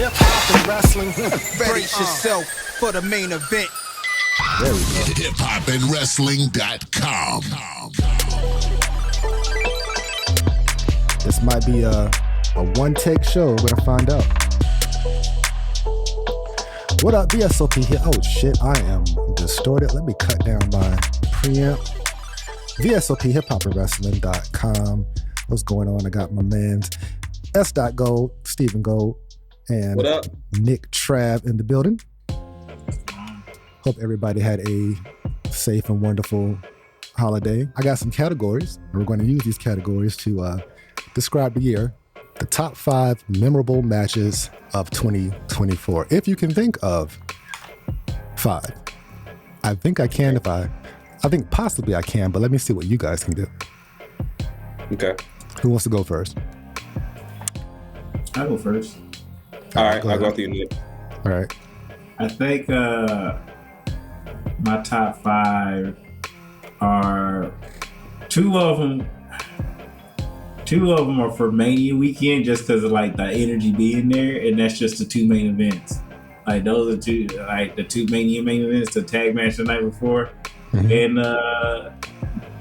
Hip hop and wrestling. Brace yourself for the main event. There we go. hiphopandwrestling.com. This might be a one-take show. We're gonna find out. What up, VSOP here? Oh shit, I am distorted. Let me cut down my preamp. VSOP hiphopandwrestling.com. What's going on? I got my man's S.Gold, Stephen Gold, and what up? Nick Trav in the building. Hope everybody had a safe and wonderful holiday. I got some categories, and we're going to use these categories to describe the year. The top 5 memorable matches of 2024. If you can think of 5. I think I can I think possibly I can, but let me see what you guys can do. Okay. Who wants to go first? I'll go first. All right, I'll go after you, Nick. All right. I think my top 5 are two of them are for Mania weekend just because of like the energy being there, and that's just the 2 main events. Like those are the 2 main events, the tag match the night before, and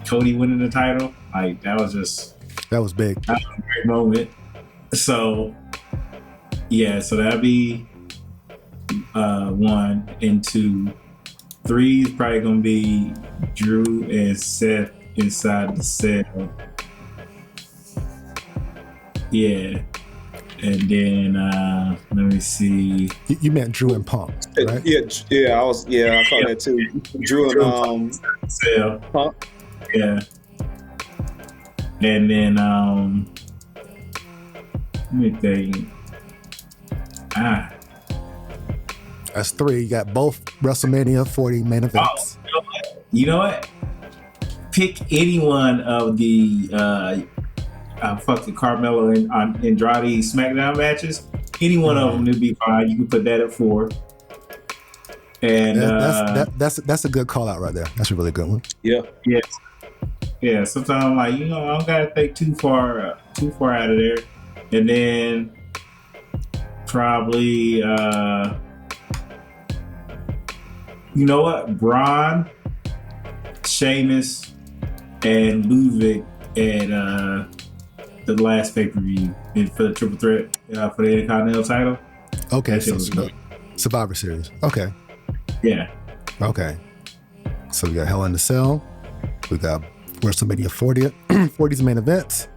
Cody winning the title. Like that was big. That was a great moment. So yeah, so that'd be 1 and 2. 3 is probably gonna be Drew and Seth inside the cell. Yeah. And then let me see. You meant Drew and Punk, right? Yeah, I call that too. Drew and Punk. Yeah. And then let me think. That's 3. You got both WrestleMania 40 main events. Oh, you know what? Pick any one of the Carmelo and Andrade SmackDown matches. Any one of them would be fine. You can put that at 4. And that's a good call out right there. That's a really good one. Yeah. Yes. Yeah. Sometimes I'm like, I don't gotta think too far out of there. And then probably you know what? Braun, Sheamus, and Ludwig at the last pay-per-view for the triple threat for the Intercontinental title. Okay, so Survivor Series. Okay. Yeah. Okay. So we got Hell in the Cell. We got WrestleMania 40's main events,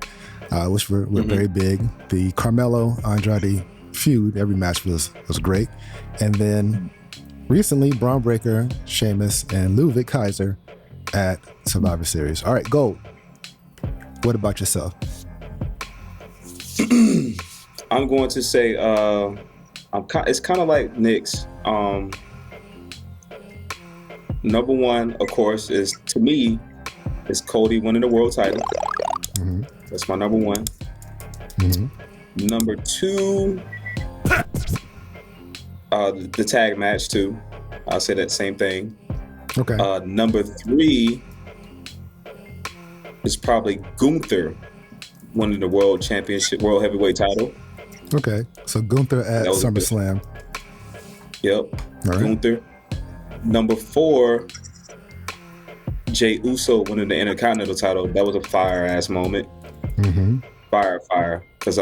which were very big. The Carmelo Andrade feud, every match was great. And then recently, Braun Breaker, Sheamus, and Ludwig Kaiser at Survivor Series. All right, Gold. What about yourself? I'm going to say it's kind of like Nick's. Number 1, of course, is Cody winning the world title. Mm-hmm. That's my number 1. Mm-hmm. Number 2, the tag match too. I'll say that same thing. Okay. Number 3 is probably Gunther winning the world heavyweight title. Okay. So Gunther at SummerSlam. Yep. Right. Gunther. Number 4, Jey Uso winning the Intercontinental title. That was a fire-ass moment. Mm-hmm. Fire. Because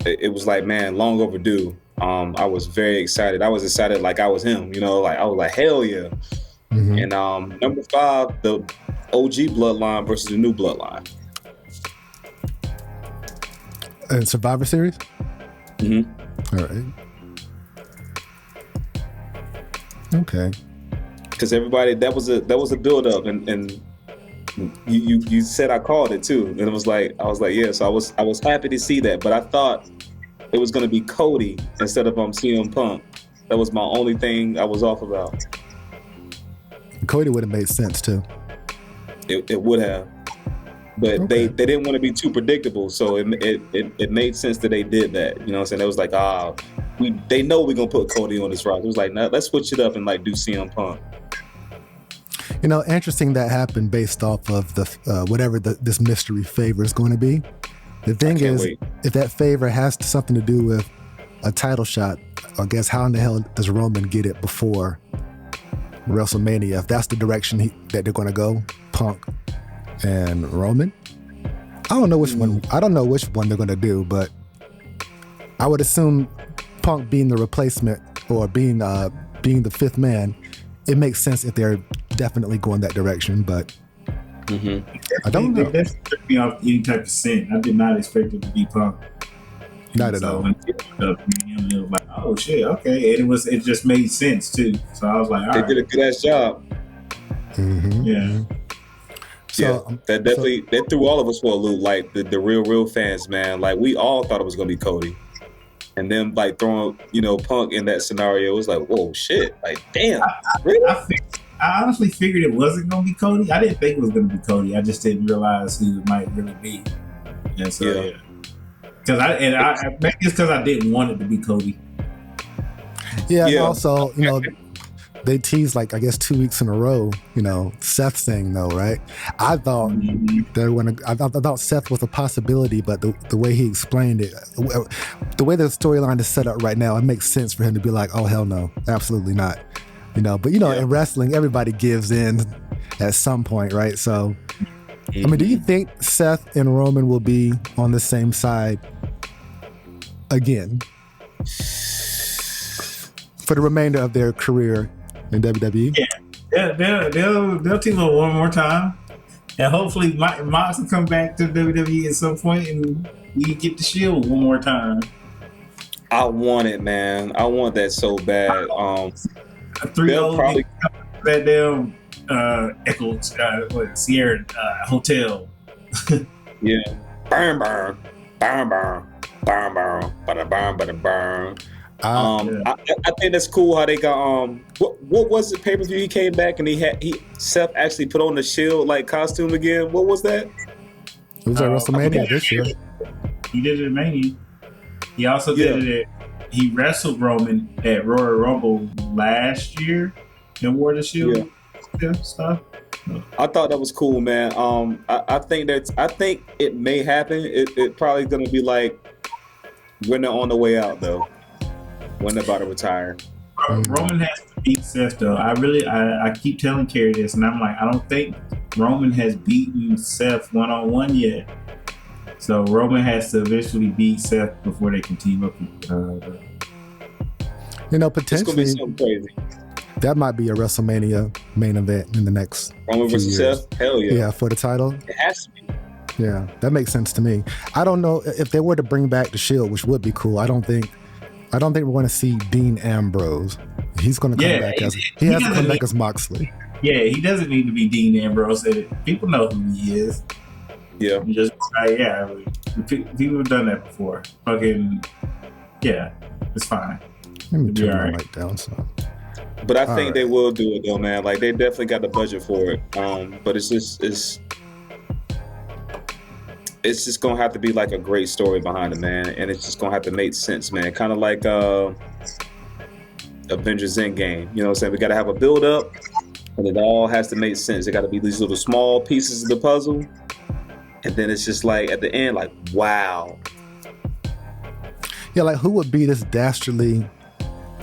it was like, man, long overdue. I was very excited. I was excited like I was him, like I was like, hell yeah. Mm-hmm. And number 5, the OG bloodline versus the new bloodline. And Survivor Series? Mm-hmm. All right. Okay. Because everybody, that was a build up, and you said I called it too, and I was like, yeah. So I was happy to see that, but I thought it was going to be Cody instead of CM Punk. That was my only thing I was off about. Cody would have made sense too. It would have, but okay. they didn't want to be too predictable, so it made sense that they did that. You know what I'm saying? It was like, they know we're gonna put Cody on this roster. It was like, no, let's switch it up and like do CM Punk. Interesting that happened based off of the whatever this mystery favor is going to be. The thing is, if that favor has something to do with a title shot I guess how in the hell does Roman get it before WrestleMania? If that's the direction that they're going to go, Punk and Roman. I don't know which one. I don't know which one they're going to do, but I would assume Punk being the replacement or being the fifth man, it makes sense if they're definitely going that direction. But I don't know. That took me off any type of scent. I did not expect it to be Punk. Not at all. When it was like, oh shit, okay, and it just made sense too. So I was like, all right. They did a good ass job. Yeah. So, that definitely that threw all of us for a loop. Like the real fans, man. Like we all thought it was gonna be Cody, and then like throwing Punk in that scenario, it was like, whoa, shit, like damn, really? I honestly figured it wasn't gonna be Cody. I didn't think it was gonna be Cody. I just didn't realize who it might really be. And so yeah. Because maybe it's because I didn't want it to be Cody. Yeah. And also, they teased like I guess 2 weeks in a row. Seth's thing though, right? I thought they were gonna. I thought Seth was a possibility, but the way he explained it, the way the storyline is set up right now, it makes sense for him to be like, "Oh hell no, absolutely not." But in wrestling, everybody gives in at some point, right? So. I mean, do you think Seth and Roman will be on the same side again for the remainder of their career in WWE? Yeah, they'll team up one more time, and hopefully Mox will come back to WWE at some point, and we can get the Shield one more time. I want it, man. I want that so bad. They'll probably that damn. Echo Sierra Hotel. Yeah. Burn. I think that's cool how they got what was the pay-per-view he came back and Seth actually put on the Shield like costume again. What was that? It was at WrestleMania this year. He did it at Mania. He also did it he wrestled Roman at Royal Rumble last year and wore the Shield. Stuff. I thought that was cool, man. I think it may happen. It probably gonna be like when they're on the way out though, when they're about to retire. Roman has to beat Seth though. I keep telling Kerry this, and I'm like, I don't think Roman has beaten Seth one-on-one yet. So Roman has to eventually beat Seth before they can team up. Potentially. It's gonna be so crazy. That might be a WrestleMania main event in the next Roman versus Seth? Hell yeah. Yeah, for the title. It has to be. Yeah, that makes sense to me. I don't know if they were to bring back the Shield, which would be cool. I don't think we're going to see Dean Ambrose. He's going to come back he has to come back as Moxley. Yeah, he doesn't need to be Dean Ambrose. People know who he is. Yeah. People have done that before. Fucking, yeah, it's fine. Let me turn my mic down. So. But I think they will do it though, man. Like they definitely got the budget for it. But it's just gonna have to be like a great story behind it, man. And it's just gonna have to make sense, man. Kind of like Avengers Endgame. You know what I'm saying? We gotta have a build up, and it all has to make sense. It gotta be these little small pieces of the puzzle, and then it's just like at the end, like wow. Yeah, like who would be this dastardly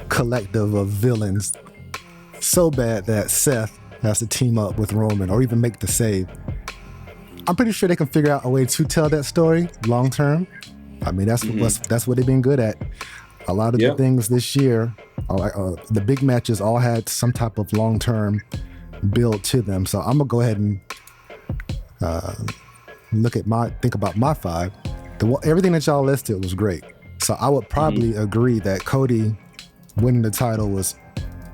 collective of villains so bad that Seth has to team up with Roman or even make the save? I'm pretty sure they can figure out a way to tell that story long term. I mean, that's what they've been good at. A lot of the things this year, the big matches all had some type of long term build to them. So I'm gonna go ahead and think about my five. Everything that y'all listed was great. So I would probably agree that Cody winning the title was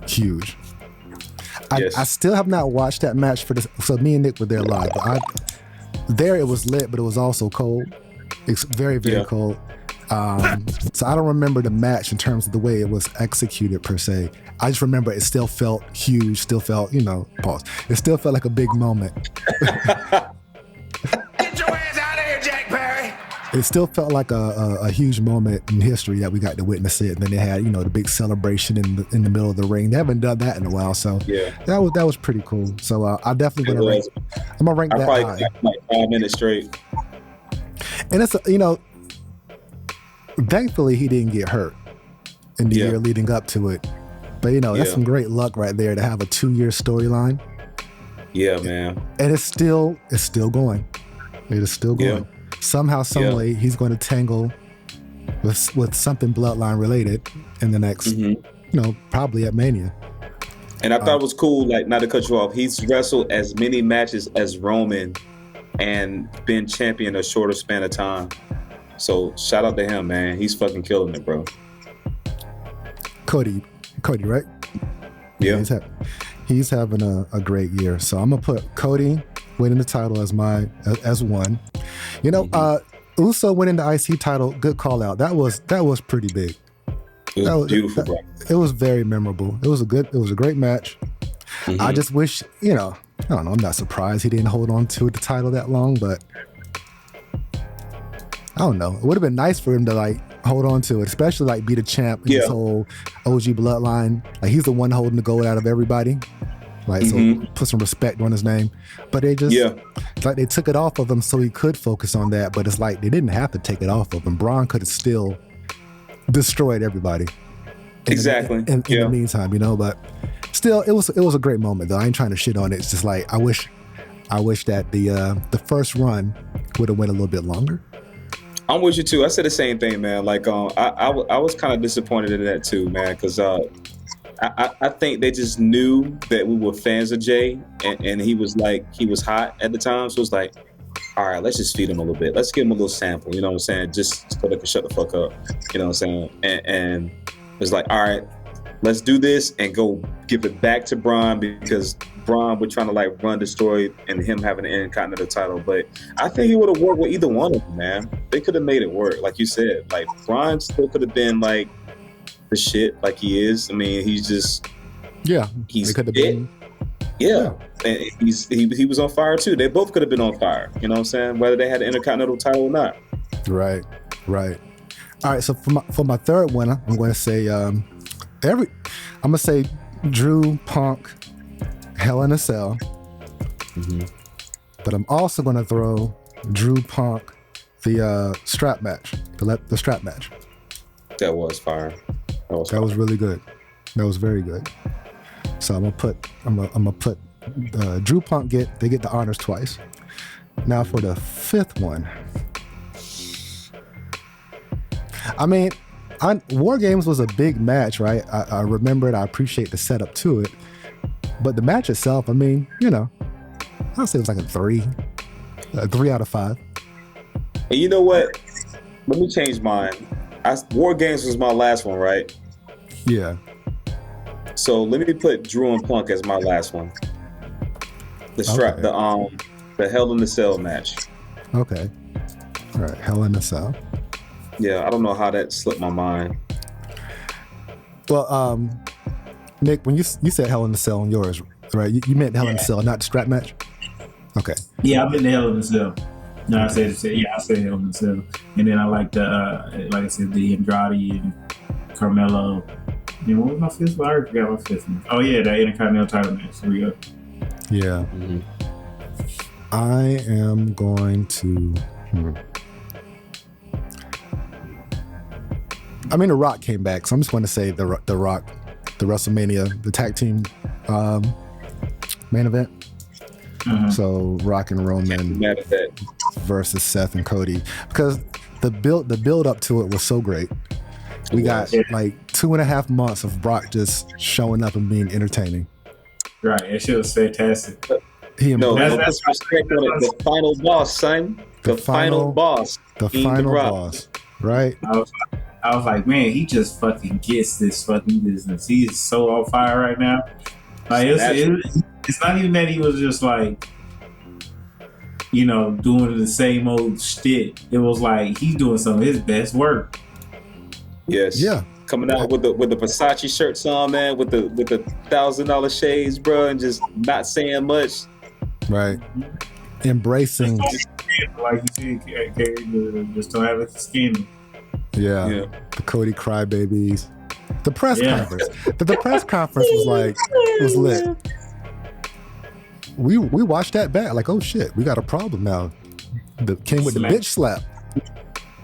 huge. I still have not watched that match for this. So me and Nick were there live. But it was lit, but it was also cold. It's very, very cold. So I don't remember the match in terms of the way it was executed per se. I just remember it still felt huge, still felt, pause. It still felt like a big moment. Get your ass out of here, Jack Perry. It still felt like a huge moment in history that we got to witness it. And then they had, the big celebration in the middle of the ring. They haven't done that in a while, so that was pretty cool. So I definitely I'm gonna rank that high. Like 5 minutes straight. And it's thankfully he didn't get hurt. in the year leading up to it. But that's some great luck right there to have a 2-year storyline. Yeah, man. And it's still going. It is still going. Yeah. Somehow, some way, he's going to tangle with something bloodline related in the next, probably at Mania. And I thought it was cool, like, not to cut you off, he's wrestled as many matches as Roman and been champion a shorter span of time. So shout out to him, man. He's fucking killing it, bro. Cody, right? Yeah. He's having a great year. So I'm gonna put Cody winning the title as one. Uso winning the IC title, good call out. That was pretty big. It was beautiful, bro. It was very memorable. It was a great match. Mm-hmm. I just wish, I don't know, I'm not surprised he didn't hold on to the title that long, but I don't know. It would have been nice for him to like hold on to it, especially like be the champ in this whole OG bloodline. Like he's the one holding the gold out of everybody. Like, so put some respect on his name. But they just, like they took it off of him so he could focus on that. But it's like they didn't have to take it off of him. Braun could have still destroyed everybody. In the meantime, but still, it was a great moment though. I ain't trying to shit on it. It's just like I wish that the first run would have went a little bit longer. I'm with you too. I said the same thing, man. Like I was kind of disappointed in that too, man, because I think they just knew that we were fans of Jay, and he was hot at the time, so it's like, all right, let's just feed him a little bit. Let's give him a little sample, you know what I'm saying? Just so they can shut the fuck up, you know what I'm saying? And it's like, all right, let's do this and go give it back to Braun, because Braun, we're trying to like run the story and him having an Intercontinental title. But I think he would have worked with either one of them, man. They could have made it work, like you said. Like Braun still could have been like the shit, like he is. I mean, he's just he's could have been. Yeah. And he was on fire too. They both could have been on fire. You know what I'm saying? Whether they had an Intercontinental title or not. Right. All right. So for my third winner, I'm going to say Drew, Punk, Hell in a Cell. But I'm also going to throw Drew, Punk, the strap match, the strap match. That was fire. That was really good. That was very good. So I'm gonna put Drew Punk they get the honors twice. Now for the fifth one. I mean, War Games was a big match, right? I remember it. I appreciate the setup to it. But the match itself, I mean, I'll say it was like a 3 out of 5. And you know what? Let me change mine. War Games was my last one, right? Yeah. So let me put Drew and Punk as my last one. The Hell in the Cell match. Okay. All right, Hell in the Cell. Yeah, I don't know how that slipped my mind. Well, Nick, when you said Hell in the Cell on yours, right? You meant Hell in the Cell, not the strap match? Okay. Yeah, I meant the Hell in the Cell. No, I said Hell in the Cell. And then I like like I said, the Andrade and Carmelo. And what was my fifth one? I forgot my fifth one. Oh yeah, that Intercontinental title match. Here we go. Yeah. I am going to. I mean, The Rock came back, so I'm just going to say the Rock, the WrestleMania, the tag team main event. So Rock and Roman versus Seth and Cody, because the build up to it was so great. We got like 2.5 months of Brock just showing up and being entertaining. Right, that shit was fantastic. That's respect on it. The final boss, son. The final boss. The final boss. Right. I was like, man, he just fucking gets this fucking business. He's so on fire right now. Like it's not even that he was just like, doing the same old shit. It was like he's doing some of his best work. Yes. Yeah. Coming out with the Versace shirts on, man, with the $1,000 shades, bro, and just not saying much. Right. Embracing. Like you said, just don't have a skin. Yeah. The Cody crybabies. The press conference. The press conference was lit. We watched that back like, oh shit, we got a problem now. The came with the bitch slap.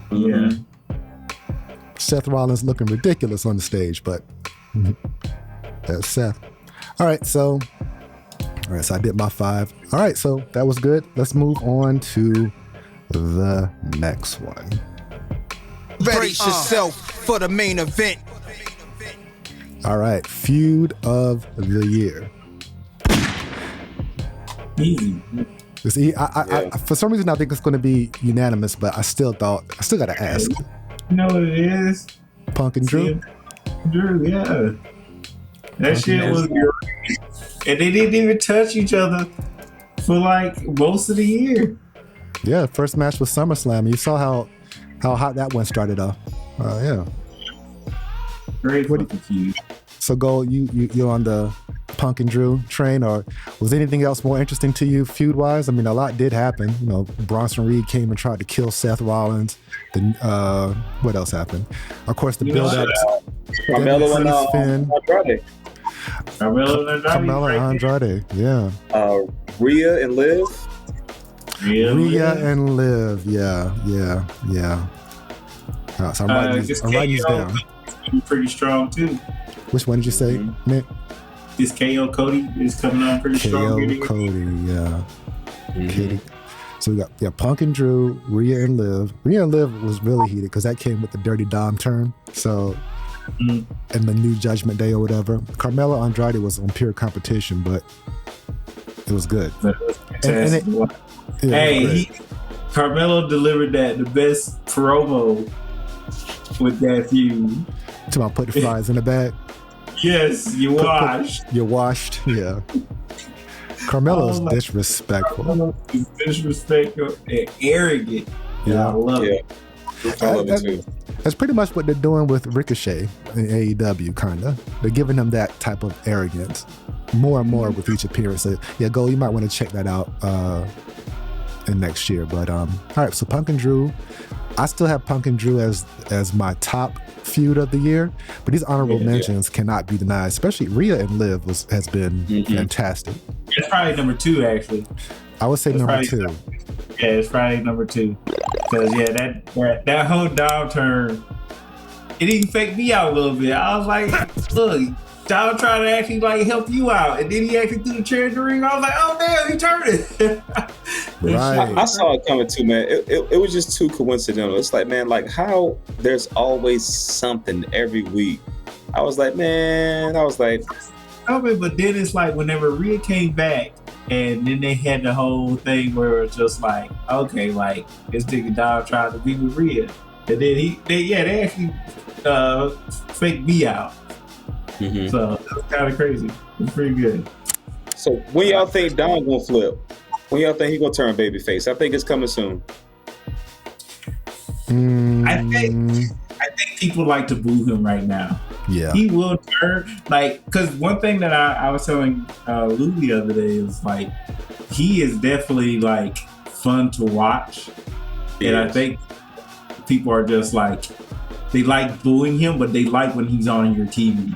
Yeah. Seth Rollins looking ridiculous on the stage, but that's Seth. All right, so I did my 5. All right, so that was good. Let's move on to the next one. Brace yourself for the main event. All right, feud of the year. Easy. I, for some reason, I think it's going to be unanimous, but I still got to ask. You know what it is? Punk and Drew? Drew, yeah. That shit was great. And they didn't even touch each other for like most of the year. Yeah, first match was SummerSlam. You saw how hot that one started off. Yeah. Great fucking feud. So, Gold, you're on the Punk and Drew train, or was anything else more interesting to you feud-wise? I mean, a lot did happen. You know, Bronson Reed came and tried to kill Seth Rollins. What else happened? Of course, the build-up. Carmelo and Andrade. Carmelo and Andrade, yeah. Rhea and Liv. Rhea and Liv, yeah. So I'm writing these down. Pretty strong too. Which one did you say, Nick? This KO Cody is coming on pretty strong. KO Cody, yeah. So we got Punk and Drew, Rhea and Liv. Rhea and Liv was really heated because that came with the Dirty Dom turn. So, and the new Judgment Day or whatever. Carmelo Andrade was on pure competition, but it was good. Carmelo delivered the best promo with that feud. To put the fries in the bag. Yes, you washed. You're washed, yeah. Carmelo's disrespectful. Disrespectful and arrogant. Yeah, I love it. I love it too. That's pretty much what they're doing with Ricochet in AEW, kind of. They're giving him that type of arrogance more and more with each appearance. So, yeah, Go, you might want to check that out in next year. But all right, so Punk and Drew. I still have Punk and Drew as my top feud of the year, but these honorable mentions cannot be denied. Especially Rhea and Liv has been fantastic. It's probably number 2, actually. I would say number 2. Yeah, it's probably number 2. Because that whole downturn, it even faked me out a little bit. I was like, look, Dom trying to actually like help you out, and then he actually threw the chair in the ring. I was like, oh damn, he turned it. Right. I saw it coming too, man. It was just too coincidental. It's like, man, like how there's always something every week. I was like, but then it's like whenever Rhea came back, and then they had the whole thing where it's just like, okay, like this nigga Dom trying to be with Rhea, and then they actually faked me out. So that's kind of crazy. It's pretty good. So when y'all think Dom gonna flip? When y'all think he gonna turn babyface? I think it's coming soon. I think people like to boo him right now. Yeah, he will turn, like, because one thing that I was telling Lou the other day is like he is definitely like fun to watch, and I think people are just like they like booing him, but they like when he's on your TV.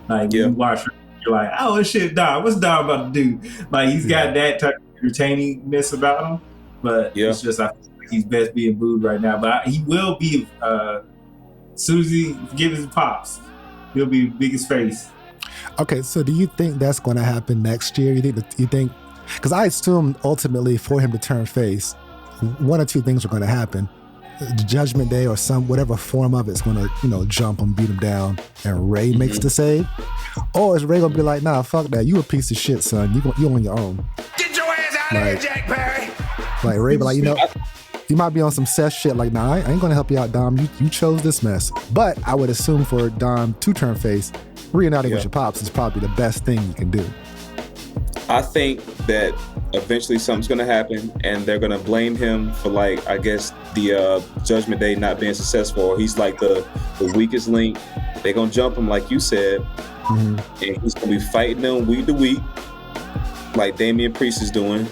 Like when you watch him, you're like, oh shit, Dom, what's Dom about to do? Like he's got that type of entertainingness about him, but it's just I feel like he's best being booed right now. But he will be as soon as he gives his pops, he'll be biggest face. Okay, so do you think that's going to happen next year? You think? Because I assume ultimately for him to turn face, one or two things are going to happen. The Judgment Day or whatever form of it's going to jump him, beat him down, and Ray makes the save. Or is Ray going to be like, nah, fuck that, you a piece of shit, son, you on your own. Get your ass out of here, Jack Perry. Like Ray be like, you might be on some Seth shit, like, nah, I ain't going to help you out, Dom, you chose this mess. But I would assume for Dom to turn face, reuniting with your pops is probably the best thing you can do. I think that eventually something's going to happen and they're going to blame him for, like, I guess the Judgment Day not being successful, or he's like the weakest link. They're going to jump him, like you said, and he's going to be fighting them week to week like Damian Priest is doing,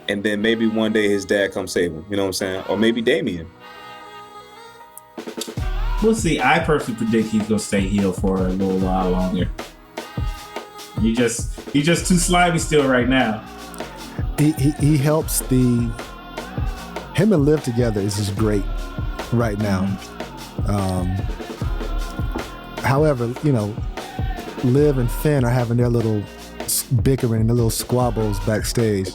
and then maybe one day his dad comes save him, you know what I'm saying? Or maybe Damian. We'll see. I personally predict he's going to stay heel for a little while longer. He's just too slimy still right now. He helps him and Liv together is just great right now. However, Liv and Finn are having their little bickering and their little squabbles backstage.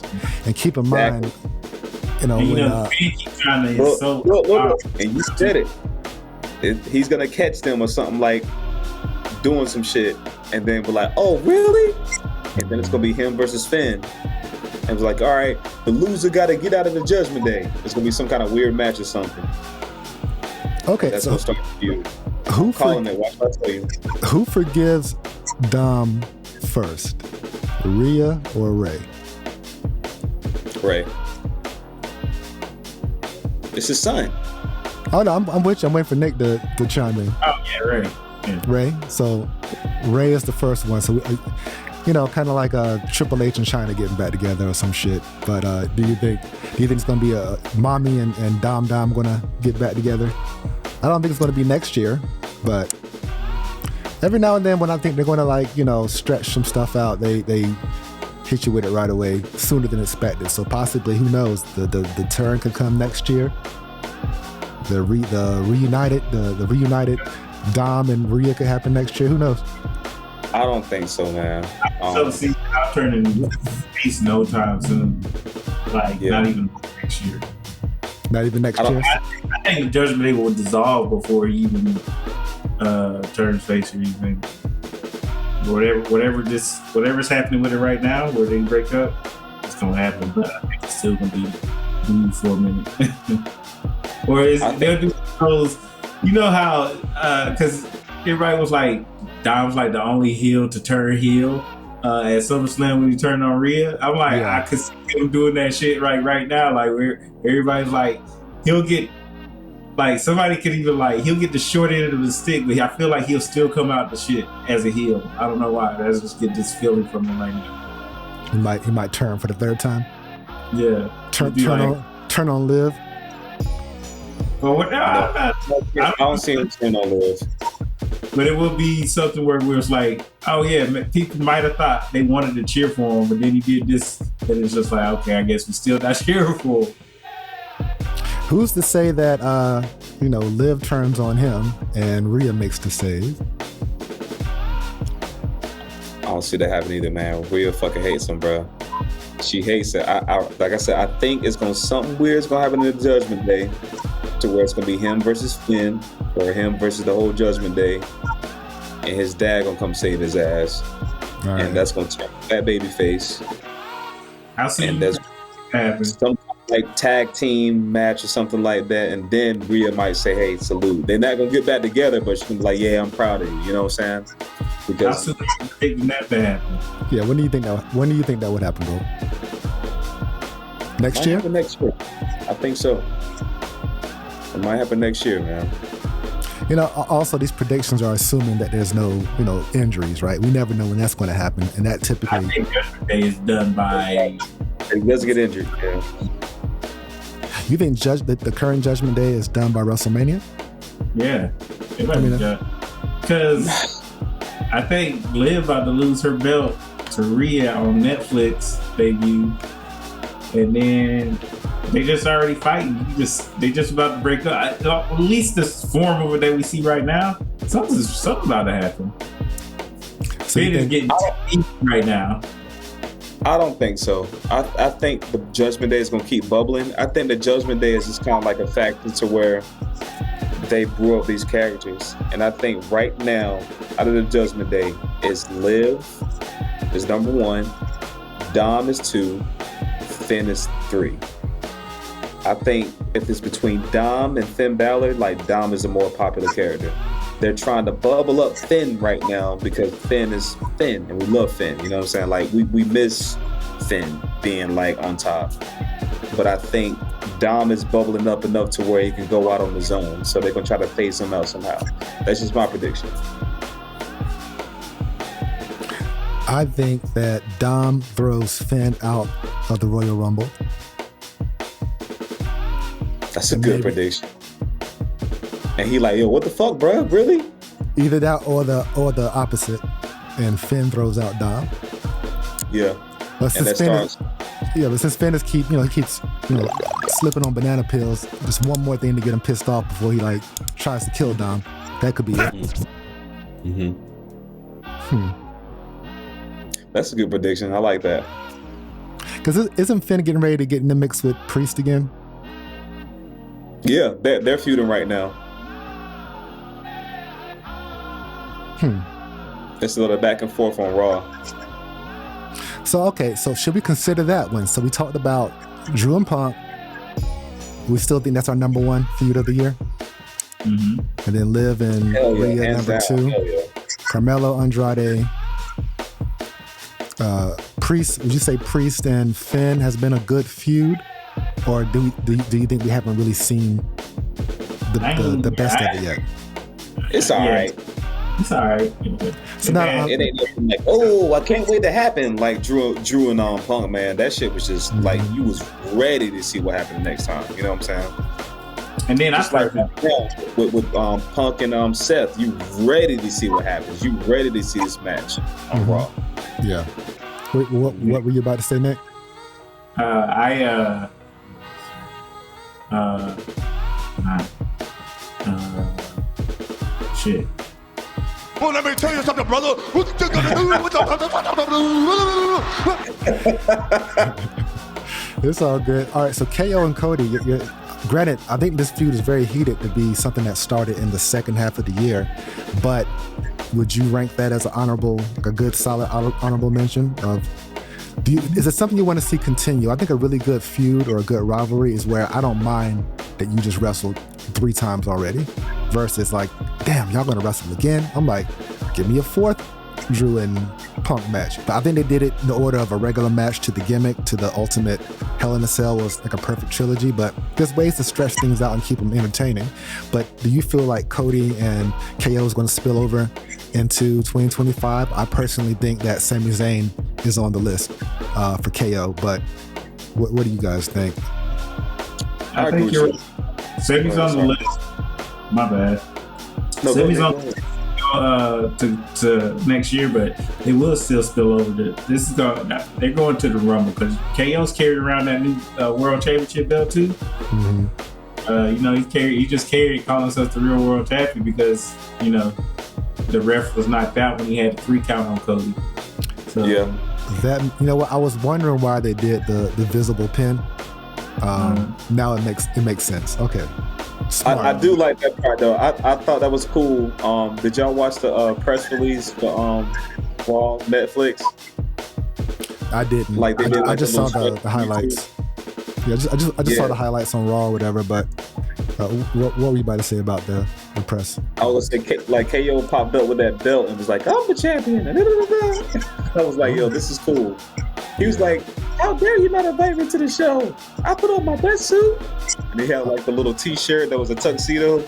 And keep in mind, Finn is so look, and you said it. He's gonna catch them or something like doing some shit, and then be like, "Oh, really?" And then it's gonna be him versus Finn. And it's like, all right, the loser got to get out of the Judgment Day. It's gonna be some kind of weird match or something. Okay, that's so gonna start the feud. Who calling it? Watch what I tell you. Who forgives Dom first, Rhea or Ray? Ray. It's his son. Oh no, I'm with you. I'm waiting for Nick to chime in. Oh yeah, Ray. Yeah. Ray. So Ray is the first one. So kind of like Triple H and China getting back together or some shit. But do you think it's gonna be a Mommy and Dom gonna get back together? I don't think it's gonna be next year, but every now and then when I think they're gonna stretch some stuff out, they hit you with it right away sooner than expected. So possibly, who knows? The turn could come next year. The reunited Dom and Rhea could happen next year. Who knows? I don't think so, man. I'll turn in face no time soon. Not even next year. Not even next year? I think the Judgment Day will dissolve before he even turns face or anything. Whatever's happening with it right now, where they break up, it's gonna happen. But I think it's still gonna be moved for a minute. Or they'll do those. You know how? Because everybody was like, Dom's like the only heel to turn heel at SummerSlam when he turned on Rhea. I'm like, I could see him doing that shit right now. Like where everybody's like, he'll get somebody could even he'll get the short end of the stick, but I feel like he'll still come out the shit as a heel. I don't know why. I just get this feeling from him right now. He might turn for the third time. Yeah. Turn on Liv. Well, I don't see him turn on Liv. But it will be something where it's like, oh yeah, people might have thought they wanted to cheer for him, but then he did this, and it's just like, okay, I guess we still not cheering for him. Who's to say that Liv turns on him and Rhea makes the save? I don't see that happening either, man. Rhea fucking hates him, bro. She hates it. Like I said, I think something weird's gonna happen in the Judgment Day, to where it's gonna be him versus Finn, or him versus the whole Judgment Day, and his dad gonna come save his ass, right. And that's gonna turn that baby face. I'll see. And there's some tag team match or something like that, and then Rhea might say, "Hey, salute." They're not gonna get back together, but she's gonna be like, "Yeah, I'm proud of you." You know what I'm saying? Because I'll see that to happen. Yeah, when do you think that would happen, bro? Next year? Next year, I think so. It might happen next year, man. Also these predictions are assuming that there's no, injuries, right? We never know when that's going to happen, and that typically. I think Judgment Day is done by. He doesn't get injured. Yeah. You think the current Judgment Day is done by WrestleMania? Yeah, because I think Liv about to lose her belt to Rhea on Netflix debut, and then. They just already fighting. They just about to break up. At least this form of it that we see right now, something's about to happen. So Finn is getting easy right now. I don't think so. I think the Judgment Day is going to keep bubbling. I think the Judgment Day is just kind of like a factor to where they brew up these characters. And I think right now, out of the Judgment Day, is Liv is number 1, Dom is 2, Finn is 3. I think if it's between Dom and Finn Balor, Dom is a more popular character. They're trying to bubble up Finn right now because Finn is Finn, and we love Finn. You know what I'm saying? We miss Finn being on top. But I think Dom is bubbling up enough to where he can go out on his own. So they're gonna try to phase him out somehow. That's just my prediction. I think that Dom throws Finn out of the Royal Rumble. That's a good prediction. And he yo, what the fuck, bro? Really? Either that or the opposite. And Finn throws out Dom. Yeah. But since Finn is keeps slipping on banana pills. Just one more thing to get him pissed off before he like tries to kill Dom. That could be it. That's a good prediction. I like that. Because isn't Finn getting ready to get in the mix with Priest again? Yeah, they're feuding right now. It's a little back and forth on Raw. So should we consider that one? So we talked about Drew and Punk. We still think that's our number one feud of the year. And then Liv and Rhea number two. Carmelo, Andrade. Priest, would you say Priest and Finn has been a good feud? Or do you think we haven't really seen the best of it yet? It's all right. It's all right. So now it ain't nothing like, oh, I can't wait to happen. Like Drew and Punk, man, that shit was just like you was ready to see what happened next time. You know what I'm saying? And then just like with Punk and Seth, you ready to see what happens. You ready to see this match on Raw. Yeah. Wait, what were you about to say, Nick? Shit. Well, let me tell you something, brother. What you gonna do? It's all good. All right, so KO and Cody, granted, I think this feud is very heated to be something that started in the second half of the year, but would you rank that as a good, solid honorable mention? Is it something you want to see continue? I think a really good feud or a good rivalry is where I don't mind that you just wrestled 3 times already versus like, damn, y'all gonna wrestle again? I'm like, give me a 4th Drew and Punk match. But I think they did it in the order of a regular match to the gimmick to the ultimate Hell in a Cell was like a perfect trilogy, but there's ways to stretch things out and keep them entertaining. But do you feel like Cody and KO is going to spill over into 2025? I personally think that Sami Zayn is on the list for KO, but what do you guys think? I think you're Sami's on the list. My bad. No, Sami's on to next year, but it will still spill over. They're going to the Rumble because KO's carried around that new World Championship belt too. He just carried calling himself the real World Champion because the ref was knocked out when he had the 3 count on Cody. So, yeah, that I was wondering why they did the visible pin. Now it makes sense. Okay. I do like that part though. I thought that was cool. Did y'all watch the press release for Netflix? I didn't. Like they did. I just saw the highlights. Yeah, I just saw the highlights on Raw or whatever. But what were you about to say about the press? I was saying like KO popped up with that belt and was like, "I'm the champion." I was like, "Yo, this is cool." He was like, "How dare you not invite me to the show? I put on my best suit." And he had like the little T-shirt that was a tuxedo.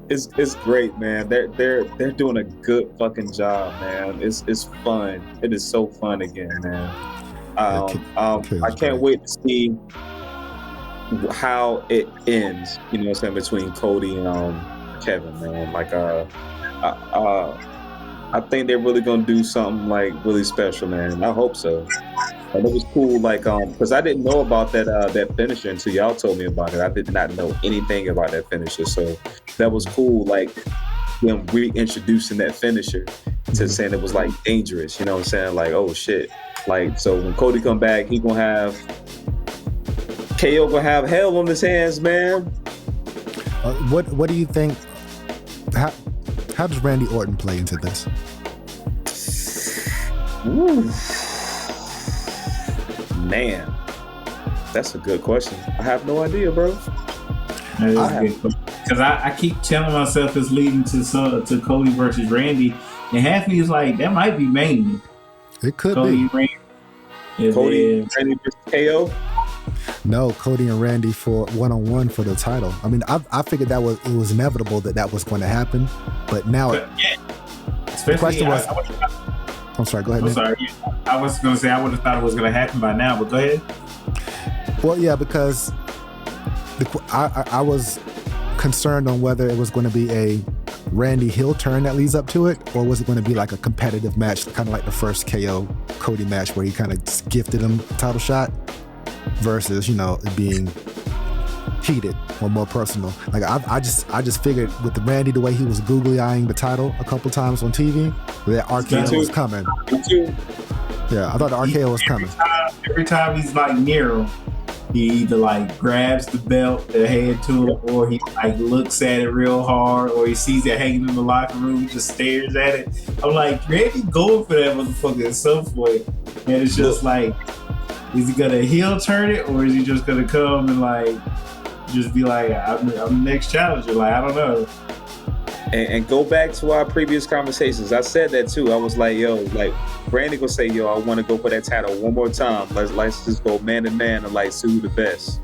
It's great, man. They're doing a good fucking job, man. It's fun. It is so fun again, man. I can't wait to see how it ends. You know what I'm saying, between Cody and Kevin, man. Like I think they're really gonna do something like really special, man. I hope so. And it was cool, like because I didn't know about that finisher until y'all told me about it. I did not know anything about that finisher, so that was cool. Like them reintroducing that finisher to saying it was like dangerous. You know what I'm saying? Like, oh shit. Like, so when Cody come back, he gonna have KO gonna have hell on his hands, man. What do you think? How does Randy Orton play into this? Ooh. Man, that's a good question. I have no idea, bro. Because I keep telling myself it's leading to Cody versus Randy, and half me is like, that might be Mania. It could Cody be. Randy. Cody and Randy versus KO? No, Cody and Randy for one-on-one for the title. I mean, I figured it was inevitable that was going to happen, but now the question was. I'm sorry, go ahead. I'm sorry. I was going to say I would have thought it was going to happen by now, but go ahead. Well, yeah, because I was concerned on whether it was going to be a Randy heel turn that leads up to it, or was it going to be like a competitive match, kind of like the first KO Cody match where he kind of just gifted him a title shot versus, you know, it being heated or more personal? Like I just figured with Randy, the way he was googly eyeing the title a couple times on TV, that RKO was coming. Yeah, I thought the RKO was coming. Every time he's like near him, he either like grabs the belt, the head to him, or he like looks at it real hard, or he sees it hanging in the locker room, he just stares at it. I'm like, Randy going for that motherfucker at some point, and it's just like, is he gonna heel turn it, or is he just gonna come and like just be like, I'm the next challenger? Like, I don't know. And go back to our previous conversations. I said that too. I was like, yo, like Randy gonna say, yo, I want to go for that title one more time. Let's just go man to man and like see who the best.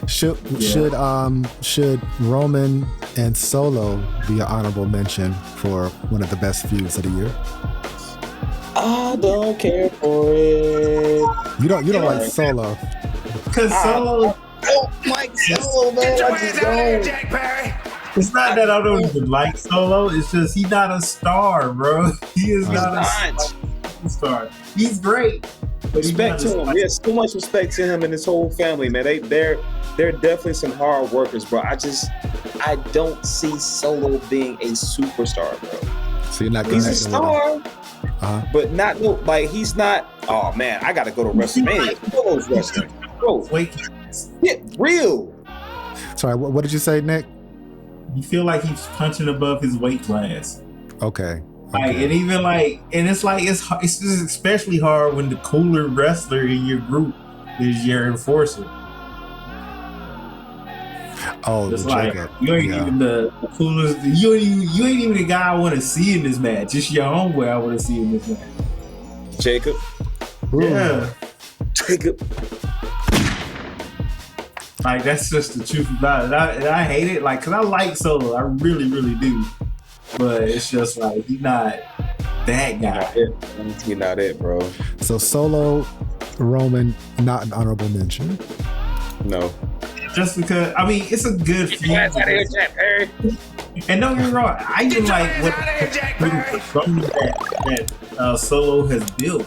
Should Roman and Solo be an honorable mention for one of the best feuds of the year? I don't care for it. You don't like Solo. Cause Solo. I don't like Solo, man. I just don't. Jack Perry. It's not that I don't even like Solo. It's just he's not a star, bro. He is not a star. He's great. But Respect to him. Yes, so much respect to him and his whole family, man. They're definitely some hard workers, bro. I don't see Solo being a superstar, bro. So you're not. He's a star, but not like he's not. Oh man, I gotta go to WrestleMania. Solo's wrestling, bro. Get real. Sorry, what did you say, Nick? You feel like he's punching above his weight class. Okay. Like, and even like, and it's like it's just especially hard when the cooler wrestler in your group is your enforcer. Oh, it's like you ain't even the coolest. You ain't even the guy I want to see in this match. It's your homeboy I want to see in this match. Jacob. Ooh. Yeah. Jacob. Like, that's just the truth about it. And I hate it, like, because I like Solo. I really, really do. But it's just like, he's not that guy. He's not it, bro. So Solo, Roman, not an honorable mention. No. Just because, I mean, it's a good feud. And don't get me wrong, I even like what Solo has built.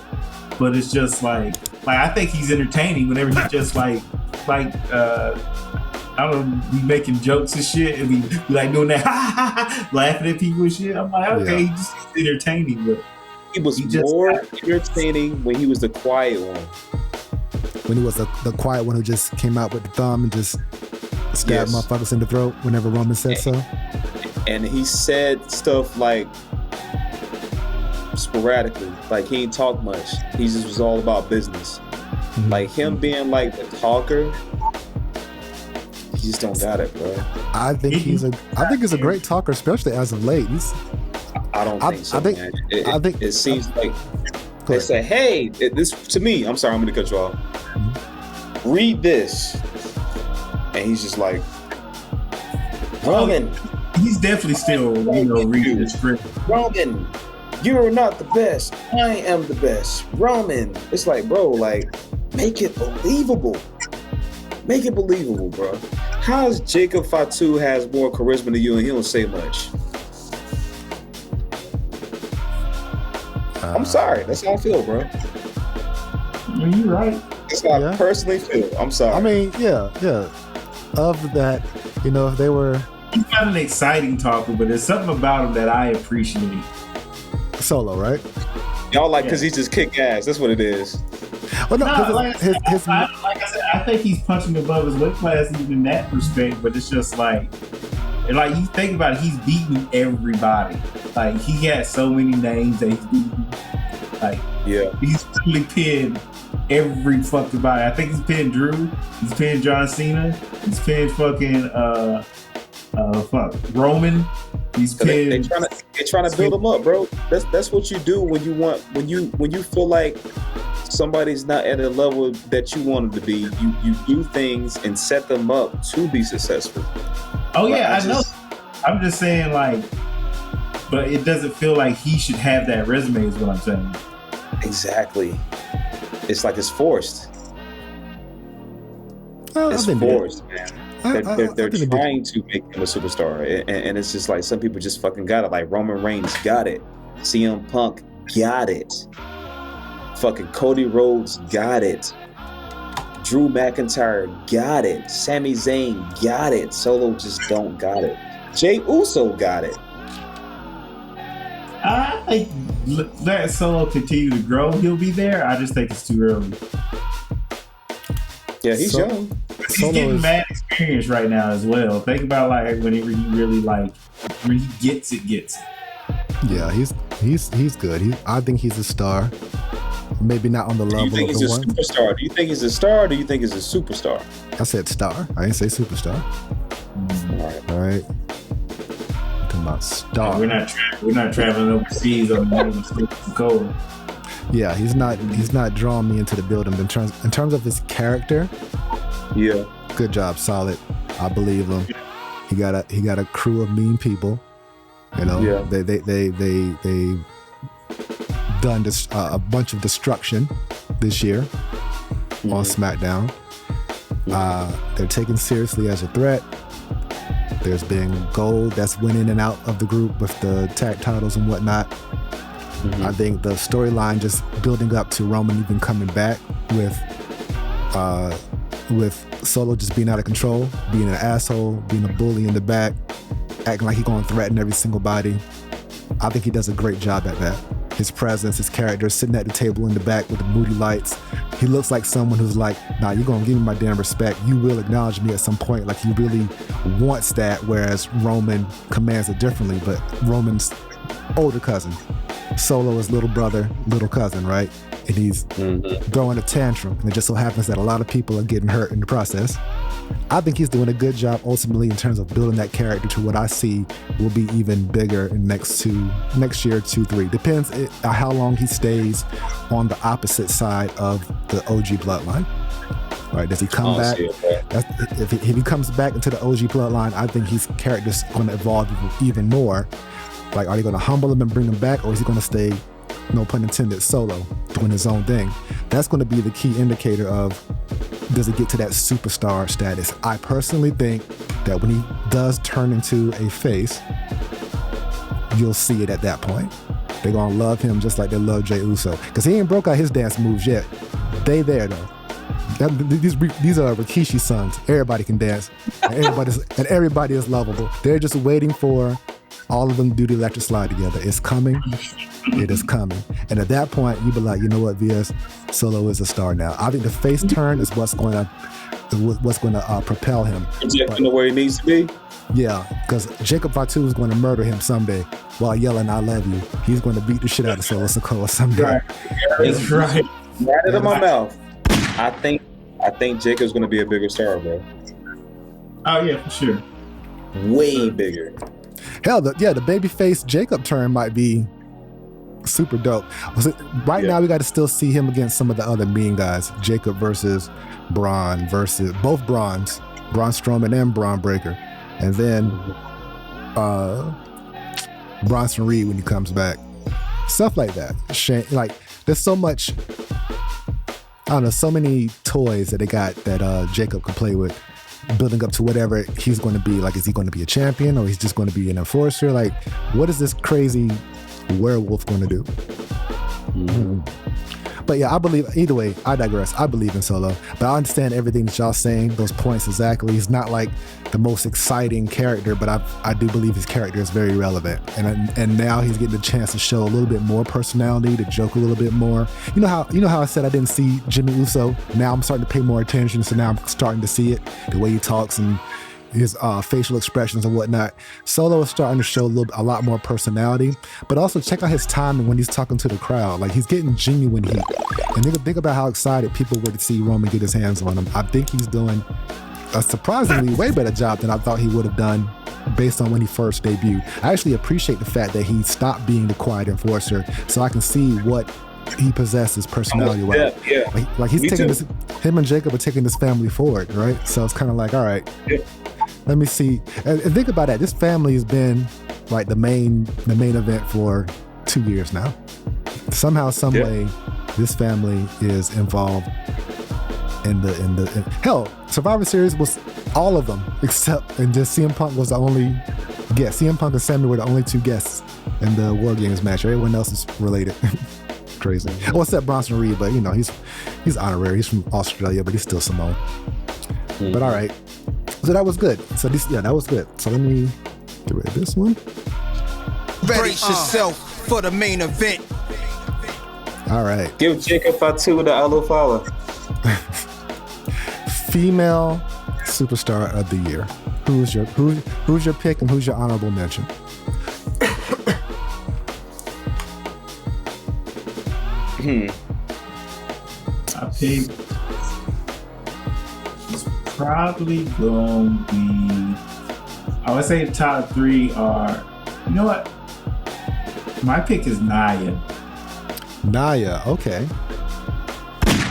But it's just like I think he's entertaining whenever he just like I don't know, be making jokes and shit and be like doing that laughing at people and shit. I'm like, okay, he's just entertaining, but he was more entertaining when he was the quiet one. When he was the quiet one who just came out with the thumb and just stabbed motherfuckers in the throat whenever Roman said so. And he said stuff like sporadically, like he ain't talk much. He just was all about business. Like him being like the talker, he just don't got it, bro. I think he's a great talker, especially as of late. I don't think so. I think it seems like they say, "Hey, this to me." I'm sorry, I'm gonna cut you off. Read this, and he's just like, Roman. He's definitely still, reading the script. Roman, you're not the best. I am the best. Roman. It's like, bro, like, make it believable. Make it believable, bro. How's Jacob Fatu has more charisma than you and he don't say much? I'm sorry. That's how I feel, bro. You're right. That's how I personally feel. I'm sorry. I mean, yeah. Of that, if they were... He's not an exciting talker, but there's something about him that I appreciate. Solo, right? Y'all like because he just kick ass. That's what it is. Well, no, like I said, I think he's punching above his weight class even in that respect. But it's just like you think about it, he's beating everybody. Like he had so many names that he's beaten. Like he's really pinned every fucking body. I think he's pinned Drew. He's pinned John Cena. He's pinned fucking Roman. He's pinned. They're trying to build him up, bro. That's what you do when you feel like somebody's not at a level that you want them to be. You do things and set them up to be successful. Oh yeah, I know. I'm just saying, like, but it doesn't feel like he should have that resume. Is what I'm saying. Exactly. It's like it's forced. Well, it's forced, man. They're trying to make him a superstar, and it's just like some people just fucking got it. Like Roman Reigns got it, CM Punk got it, fucking Cody Rhodes got it, Drew McIntyre got it, Sami Zayn got it. Solo just don't got it. Jey Uso got it. I think let Solo continue to grow. He'll be there. I just think it's too early. Yeah, he's young. He's getting mad experience right now as well. Think about like whenever he really like when he gets it. Yeah, he's good. I think he's a star. Maybe not on the level Do you think of he's the a one. superstar? Do you think he's a star? Or do you think he's a superstar? I said star. I didn't say superstar. All right. Talking about star. We're not traveling overseas on the cold. Yeah, he's not drawing me into the building. In terms of his character, yeah, good job, solid. I believe him. He got a crew of mean people. You know, yeah. They done this a bunch of destruction this year on SmackDown. They're taken seriously as a threat. There's been gold that's went in and out of the group with the tag titles and whatnot. I think the storyline just building up to Roman even coming back with Solo just being out of control, being an asshole, being a bully in the back, acting like he's going to threaten every single body. I think he does a great job at that. His presence, his character, sitting at the table in the back with the moody lights. He looks like someone who's like, nah, you're going to give me my damn respect. You will acknowledge me at some point. Like he really wants that, whereas Roman commands it differently. But Roman's older cousin. Solo is little brother, little cousin, right? And he's throwing a tantrum. And it just so happens that a lot of people are getting hurt in the process. I think he's doing a good job ultimately in terms of building that character to what I see will be even bigger in next year, 2-3. Depends on how long he stays on the opposite side of the OG bloodline. Right? Does he come back? If he comes back into the OG bloodline, I think his character's going to evolve even more. Like, are they going to humble him and bring him back, or is he going to stay, no pun intended, solo, doing his own thing? That's going to be the key indicator of, does he get to that superstar status? I personally think that when he does turn into a face, you'll see it at that point. They're going to love him just like they love Jey Uso. Because he ain't broke out his dance moves yet. They there, though. These are Rikishi's sons. Everybody can dance. And everybody is lovable. They're just waiting for all of them to do the electric slide together. It's coming. It is coming. And at that point, you be like, you know what, VS, Solo is a star now. I think the face turn is what's going to propel him. Projecting to where he needs to be. Yeah, because Jacob Fatu is going to murder him someday while yelling, "I love you." He's going to beat the shit out of Solo Sikoa someday. Right. That's right. Right out of my mouth. I think Jacob's going to be a bigger star, bro. Oh yeah, for sure. Way bigger. Hell, the babyface Jacob turn might be super dope. Right now, we got to still see him against some of the other mean guys. Jacob versus Braun versus both Braun Strowman and Braun Breaker. And then Bronson Reed when he comes back. Stuff like that. Like, there's so much, I don't know, so many toys that they got that Jacob can play with, building up to whatever he's going to be. Like, is he going to be a champion, or he's just going to be an enforcer? Like, what is this crazy werewolf going to do? But yeah, I believe, either way, I digress. I believe in Solo, but I understand everything that y'all saying, those points exactly. He's not like the most exciting character, but I do believe his character is very relevant. And now he's getting the chance to show a little bit more personality, to joke a little bit more. You know how I said I didn't see Jimmy Uso? Now I'm starting to pay more attention, so now I'm starting to see it, the way he talks and his facial expressions and whatnot. Solo is starting to show a lot more personality, but also check out his timing when he's talking to the crowd. Like, he's getting genuine heat. And think about how excited people were to see Roman get his hands on him. I think he's doing a surprisingly way better job than I thought he would have done based on when he first debuted. I actually appreciate the fact that he stopped being the quiet enforcer, so I can see what he possesses personality-wise. Yeah. Like he's taking this. Him and Jacob are taking this family forward, right? So it's kind of like, all right. Yeah. Let me see. And think about that. This family has been like the main event for 2 years now. Somehow, some way, this family is involved in hell. Survivor Series was All of them, and just CM Punk was the only guest. CM Punk and Sammy were the only two guests in the War Games match. Everyone else is related. Crazy. Well, except Bronson Reed, but he's honorary. He's from Australia, but he's still Samoan. Mm-hmm. But all right. So that was good. So that was good. So let me get rid of this one. Brace yourself for the main event. All right. Give Jacob Fatu the Alo Fala. Female superstar of the year. Who's your pick and who's your honorable mention? I pick. It's probably gonna be. I would say the top three are. You know what? My pick is Nia. Nia, okay.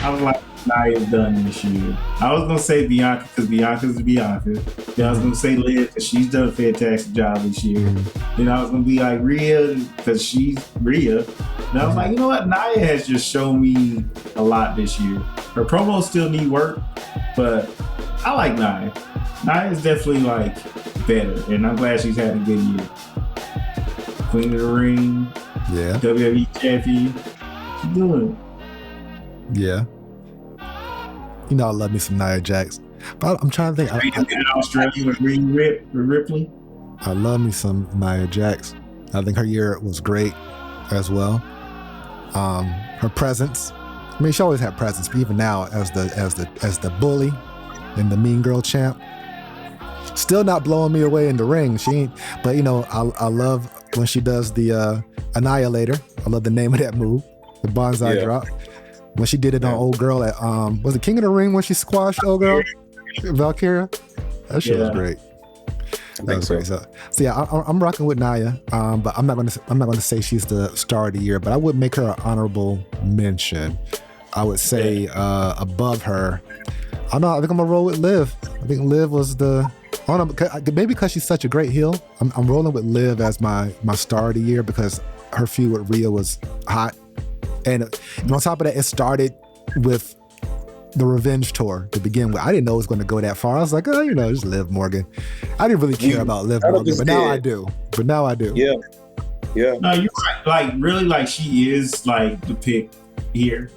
I was like Nia's done this year. I was gonna say Bianca because Bianca's Bianca. Then I was gonna say Liv because she's done a fantastic job this year. Then I was gonna be like Rhea because she's Rhea. And I was like, you know what? Nia has just shown me a lot this year. Her promos still need work, but I like Nia. Nia is definitely like better, and I'm glad she's had a good year. Queen of the Ring, yeah. WWE champion, she's doing it. Yeah. You know I love me some Nia Jax. But I'm trying to think. In Australia with Ripley. I love me some Nia Jax. I think her year was great as well. Her presence. I mean, she always had presence, but even now as the bully and the mean girl champ, still not blowing me away in the ring. She ain't. But I love when she does the Annihilator. I love the name of that move, the bonsai drop. When she did it on old girl at was it King of the Ring when she squashed old girl Valkyria? That shit was great. That was great. So yeah, I'm rocking with Nia, but I'm not gonna say she's the star of the year, but I would make her an honorable mention. I would say above her. I think I'm gonna roll with Liv. I think Liv was maybe because she's such a great heel. I'm rolling with Liv as my star of the year because her feud with Rhea was hot. And on top of that, it started with the Revenge Tour to begin with. I didn't know it was going to go that far. I was like, just Liv Morgan. I didn't really care about Liv Morgan, but now I do. Yeah. No, you're right. Like, really, like, she is, like, the pick here.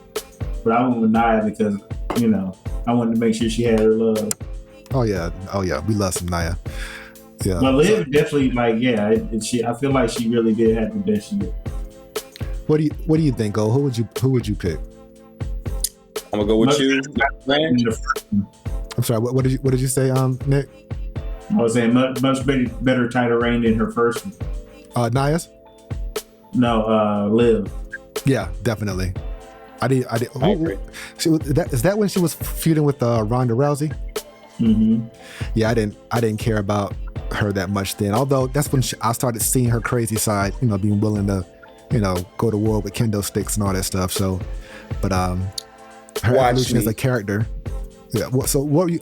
But I went with Nia because, I wanted to make sure she had her love. Oh, yeah. We love some Nia. Yeah. But Liv definitely, like, I feel like she really did have the best year. What do you think, Go? Who would you pick? I'm gonna go with you. I'm sorry. What did you say, Nick? I was saying much better title reign than her first one. Nia's? No, Liv. Yeah, definitely. I did. I agree. Is that when she was feuding with Ronda Rousey? Mm-hmm. Yeah, I didn't care about her that much then. Although that's when I started seeing her crazy side. Being willing to, go to war with kendo sticks and all that stuff. So, but her evolution as a character. Yeah. So what were you?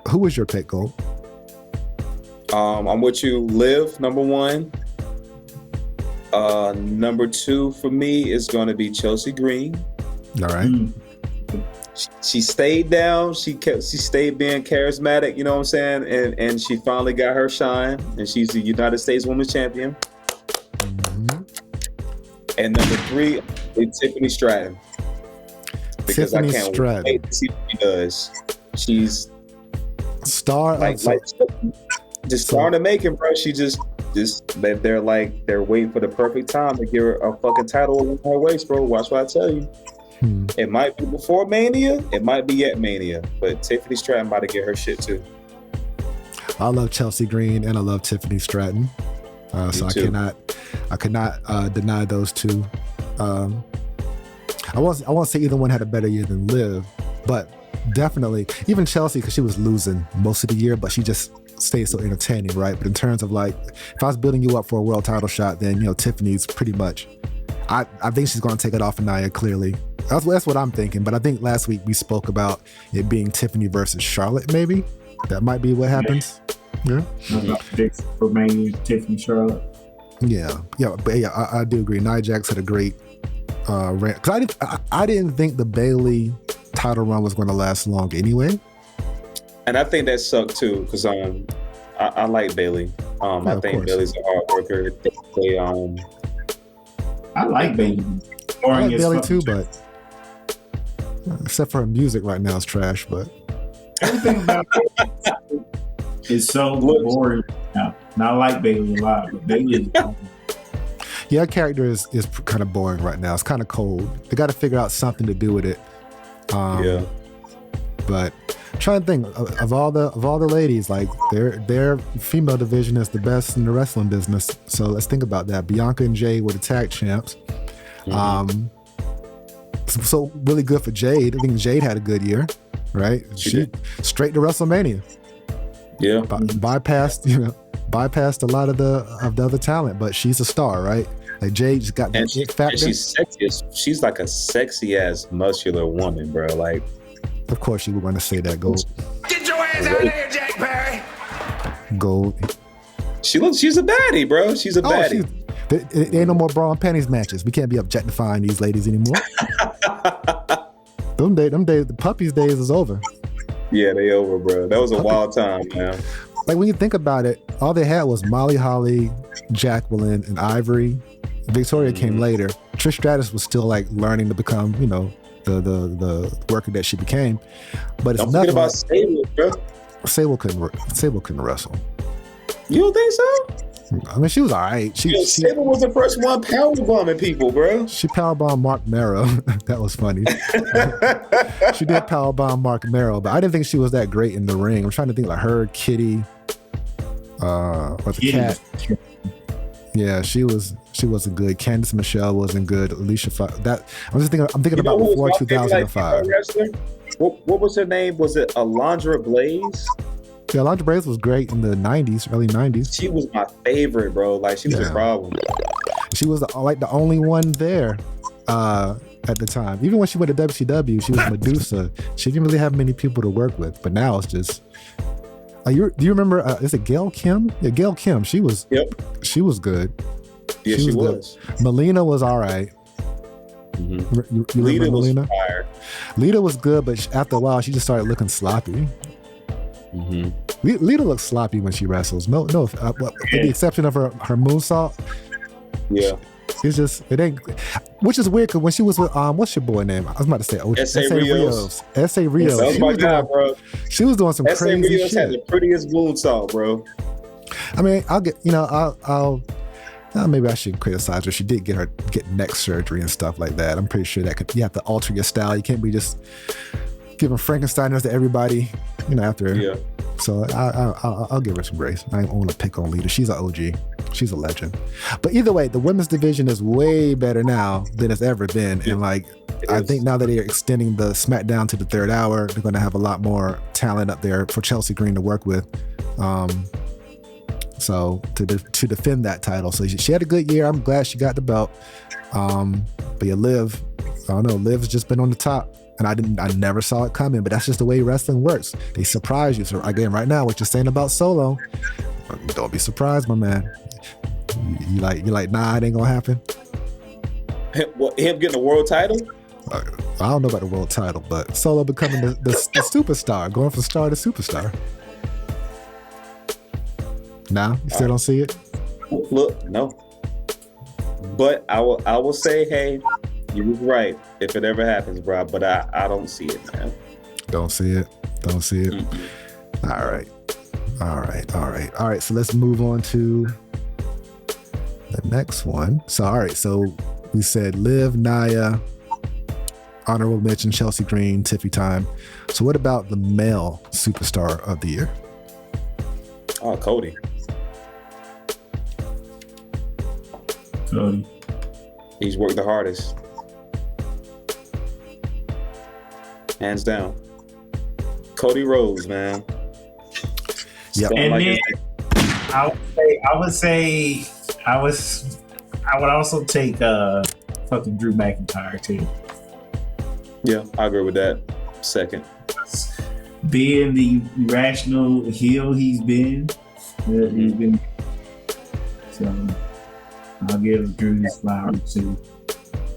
Who was your pick, Gold? I'm with you. Liv, number one. Number two for me is going to be Chelsea Green. All right. She stayed down. She stayed being charismatic. You know what I'm saying? And she finally got her shine. And she's the United States Women's Champion. Mm-hmm. And number three is Tiffany Stratton. Because I can't wait to see what she does. She's star, just starting to make it, bro. She just they're waiting for the perfect time to give her a fucking title in her waist, bro. Watch what I tell you. It might be before Mania, it might be at Mania, but Tiffany Stratton about to get her shit too. I love Chelsea Green and I love Tiffany Stratton, so I cannot deny those two. I won't say either one had a better year than Liv, but definitely even Chelsea, because she was losing most of the year, but she just stayed so entertaining, right? But in terms of if I was building you up for a world title shot, then Tiffany's pretty much. I think she's going to take it off of Nia, clearly. That's what I'm thinking. But I think last week we spoke about it being Tiffany versus Charlotte. Maybe that might be what happens. Yeah. For Mania, Tiffany, Charlotte. Yeah. But I do agree. Nia Jax had a great run. Because I didn't think the Bayley title run was going to last long anyway. And I think that sucked too, because I like Bailey. I think Bailey's a hard worker. I like Bailey. I like Bailey too, but except for her music right now is trash. But everything about Bailey is so boring now. Now I like Bailey a lot, but Bailey is yeah, her character is kind of boring right now. It's kind of cold. They got to figure out something to do with it. Yeah. But I'm trying to think of all the ladies, like their female division is the best in the wrestling business. So let's think about that. Bianca and Jade were the tag champs. Mm-hmm. So really good for Jade. I think Jade had a good year, right? She straight to WrestleMania. Yeah. Bypassed a lot of the other talent, but she's a star, right? Like Jade just got that it factor. And she's sexy. She's like a sexy ass muscular woman, bro. Like, of course you were going to say that, Gold. Get your ass out of here, Jack Perry. Gold. She's a baddie, bro. She's a baddie. There ain't no more bra and panties matches. We can't be objectifying these ladies anymore. them days, the puppies days is over. Yeah, they over, bro. That was a wild time, man. Like when you think about it, all they had was Molly Holly, Jacqueline, and Ivory. Victoria came later. Trish Stratus was still like learning to become, the worker that she became. But it's don't forget about Sable, bro. Sable couldn't wrestle. You don't think so? I mean, she was all right. Sable was the first one powerbombing people, bro. She powerbombed Mark Merrow. That was funny. She did powerbomb Mark Merrow, but I didn't think she was that great in the ring. I'm trying to think like her, Kitty, or the cat. Yeah, she wasn't good. Candice Michelle wasn't good. Alicia, I'm thinking about before 2005. What was her name? Was it Alondra Blaze? Yeah, Alondra Blaze was great in the 90s, early 90s. She was my favorite, bro. Like, she was a problem. She was the only one there at the time. Even when she went to WCW, she was Medusa. She didn't really have many people to work with. But now it's just... do you remember, is it Gail Kim? Yeah, Gail Kim. She was good. Yeah, she was. Good. Melina was all right. Mm-hmm. You Lita was Melina? fire. Lita was good, but after a while, she just started looking sloppy. Mm-hmm. Lita looks sloppy when she wrestles. No, with the exception of her moonsault. Yeah. It's just, it ain't, which is weird because when she was with, what's your boy name? I was about to say, S.A. Rios. S.A. Rios. That was my guy, bro. She was doing some S.A. crazy Rios shit. had the prettiest moonsault, bro. I mean, maybe I shouldn't criticize her. She did get neck surgery and stuff like that. I'm pretty sure you have to alter your style. You can't be just giving Frankensteiners to everybody, after. Yeah. So I'll give her some grace. I don't want to pick on Lita. She's an OG. She's a legend. But either way, the women's division is way better now than it's ever been. And I think now that they're extending the SmackDown to the third hour, they're going to have a lot more talent up there for Chelsea Green to work with. So to defend that title. So she had a good year. I'm glad she got the belt. But yeah, Liv, I don't know. Liv's just been on the top. And I never saw it coming, but that's just the way wrestling works. They surprise you. So again, right now, what you're saying about Solo, don't be surprised, my man. You like, nah, it ain't gonna happen. Him getting a world title? I don't know about the world title, but Solo becoming the superstar, going from star to superstar. Nah, you still don't see it? Look, no. But I will say, hey, you was right if it ever happens, bro. But I don't see it, man. Don't see it. Mm-hmm. All right. So let's move on to the next one. So we said Liv, Nia, honorable mention Chelsea Green, Tiffy time. So what about the male superstar of the year? Oh, Cody. He's worked the hardest. Hands down. Cody Rhodes, man. Yep. And then I would also take fucking Drew McIntyre too. Yeah, I agree with that. Second. Being the rational heel he's been, so I'll give Drew his flowers too.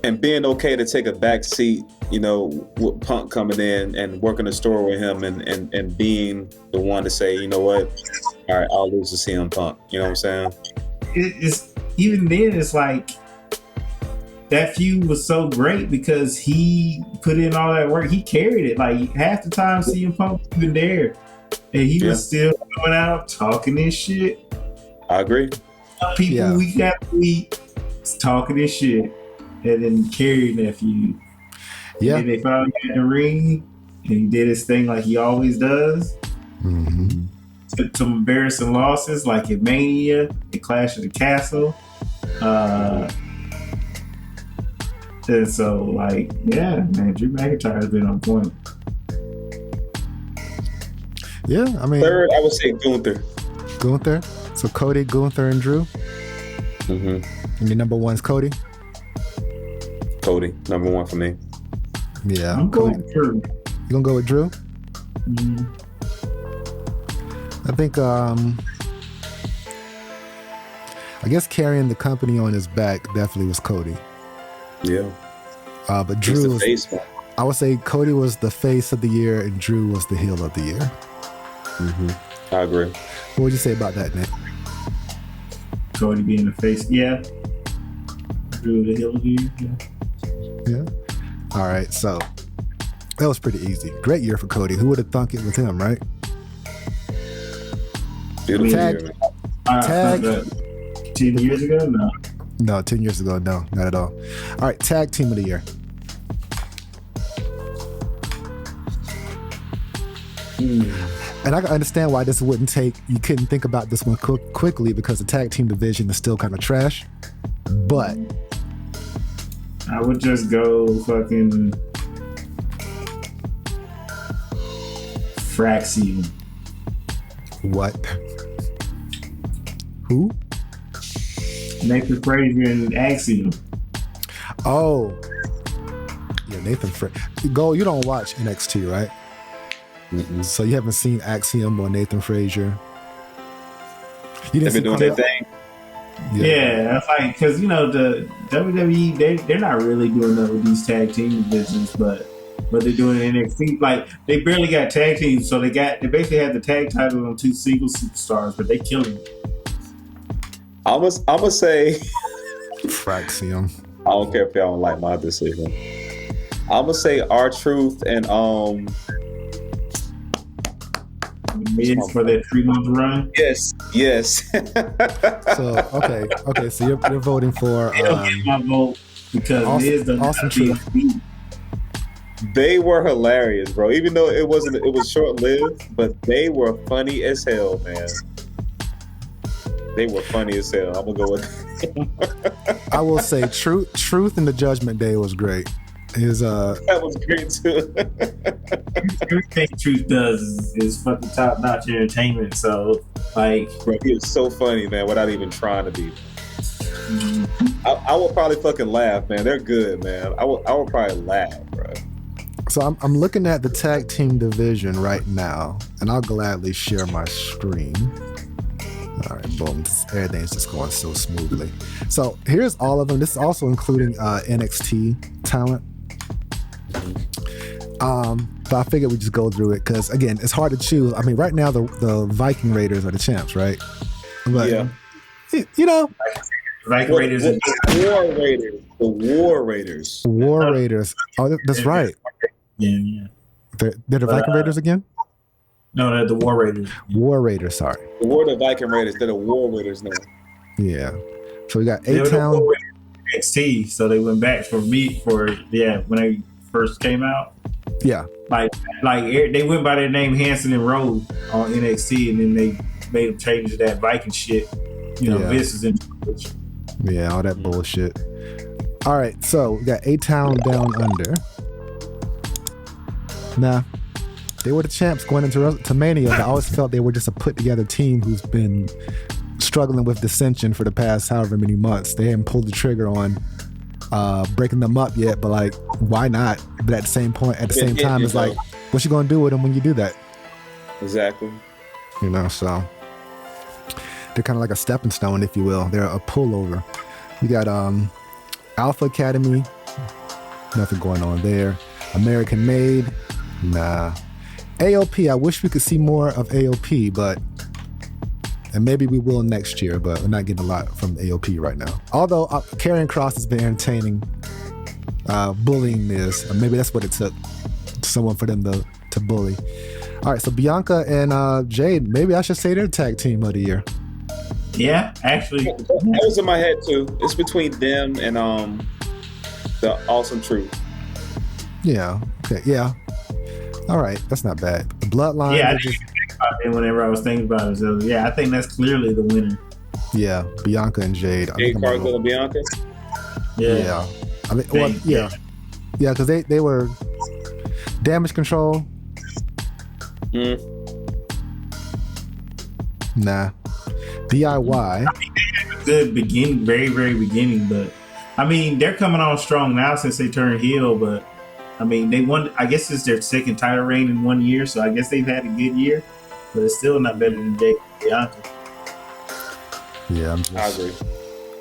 and being okay to take a back seat, you know, with Punk coming in and working the story with him and being the one to say, you know what, all right, I'll lose to CM Punk. You know what I'm saying? It's even then. It's like that feud was so great because he put in all that work. He carried it. Like half the time, CM Punk was even there, and he was still going out talking this shit. I agree. People week after week talking this shit, and then carrying that feud. Yeah. And then they finally got in the ring, and he did his thing like he always does. Mm-hmm. Took some embarrassing losses, like at Mania, the Clash of the Castle. And so, like, yeah, man, Drew McIntyre's been on point. Yeah, I mean, third, I would say Gunther. Gunther. So Cody, Gunther, and Drew. Mm-hmm. And your number one's Cody. Cody, number one for me. Yeah, I'm Cody. going Drew. You gonna go with Drew? Mm-hmm. I think I guess carrying the company on his back definitely was Cody. Yeah. But Drew was, face, man. I would say Cody was the face of the year and Drew was the heel of the year. Mm-hmm. I agree. What would you say about that, Nick? Cody being the face, yeah. Drew the heel of the year, yeah. Yeah. All right, so that was pretty easy. Great year for Cody. Who would have thunk it with him, right? Beautiful Tag. year, Tag. 10 years ago? No. No, 10 years ago, no, not at all. All right, tag team of the year. And I can understand why this wouldn't take, you couldn't think about this one quickly because the tag team division is still kind of trash. But I would just go fucking Fraxium. what? Who? Nathan Frazier and Axiom. Oh. Yeah, Nathan Go, you don't watch NXT, right? Mm-mm. So you haven't seen Axiom or Nathan Frazier? You They've been doing their thing. Yeah, that's like, because, you know, the WWE, they're not really doing that with these tag team divisions, but they're doing it in NXT. Like, they barely got tag teams, so they basically had the tag title on two single superstars, but they killed them. I'm gonna say Fraxium. I don't care if y'all don't like my decision. I'm gonna say R-Truth and Miz for that 3-month run. yes. So okay. So you're voting for They don't get my vote because Miz doesn't Awesome have to be Truth. a feud. They were hilarious, bro. Even though it was short-lived, but they were funny as hell, man. They were funny as hell. I'm gonna go with I will say Truth in the Judgment Day was great. that was great too. Everything Truth does is fucking top-notch entertainment. So, like, Bro, he is so funny, man, without even trying to be. I will probably fucking laugh, man. They're good, man. I will probably laugh, bro. So I'm looking at the tag team division right now, and I'll gladly share my screen. All right, boom. Everything's just going so smoothly. So here's all of them. This is also including NXT talent. But I figured we'd just go through it because, again, it's hard to choose. I mean, right now the Viking Raiders are the champs, right? But, Yeah. you know. Viking Raiders. War Raiders. The War Raiders. War Raiders. Oh, that's right. Yeah. They're the Viking Raiders again? No, they're the War Raiders. War Raiders, sorry. The War the Viking Raiders. They're the War Raiders now. Yeah. So we got They were the A-Town. War Raiders NXT, so they went back when they first came out. Yeah. Like they went by their name Hanson and Rowe on NXT, and then they made them change to that Viking shit. You know, Yeah. Vince is in charge. Yeah, all that bullshit. All right, so we got A-Town Down Under. Nah, they were the champs going into Mania, but I always felt they were just a put-together team who's been struggling with dissension for the past however many months. They haven't pulled the trigger on breaking them up yet, but like, why not? But at the same time, it's like, what you gonna do with them when you do that? Exactly. You know, so they're kind of like a stepping stone, if you will. They're a pullover. We got Alpha Academy, nothing going on there. American Made, nah. AOP, I wish we could see more of AOP, and maybe we will next year, but we're not getting a lot from AOP right now. Although Karrion Kross has been entertaining, bullying Miz. Maybe that's what it took, someone for them to bully. All right, so Bianca and Jade, maybe I should say they're tag team of the year. Yeah, actually. That was in my head too. It's between them and the Awesome Truth. Yeah, okay, yeah. All right, that's not bad. The Bloodline. Yeah, I didn't think about it whenever I was thinking about it. So, yeah, I think that's clearly the winner. Yeah, Bianca and Jade. Jade Cargill and Bianca? Yeah. I mean, well, yeah. Yeah, because they were Damage Control. Nah. DIY. I mean, they had a good beginning, very, very beginning, but I mean, they're coming on strong now since they turned heel, but I mean, they won, I guess it's their second title reign in 1 year, so I guess they've had a good year, but it's still not better than Jade and Bianca. Yeah, I agree.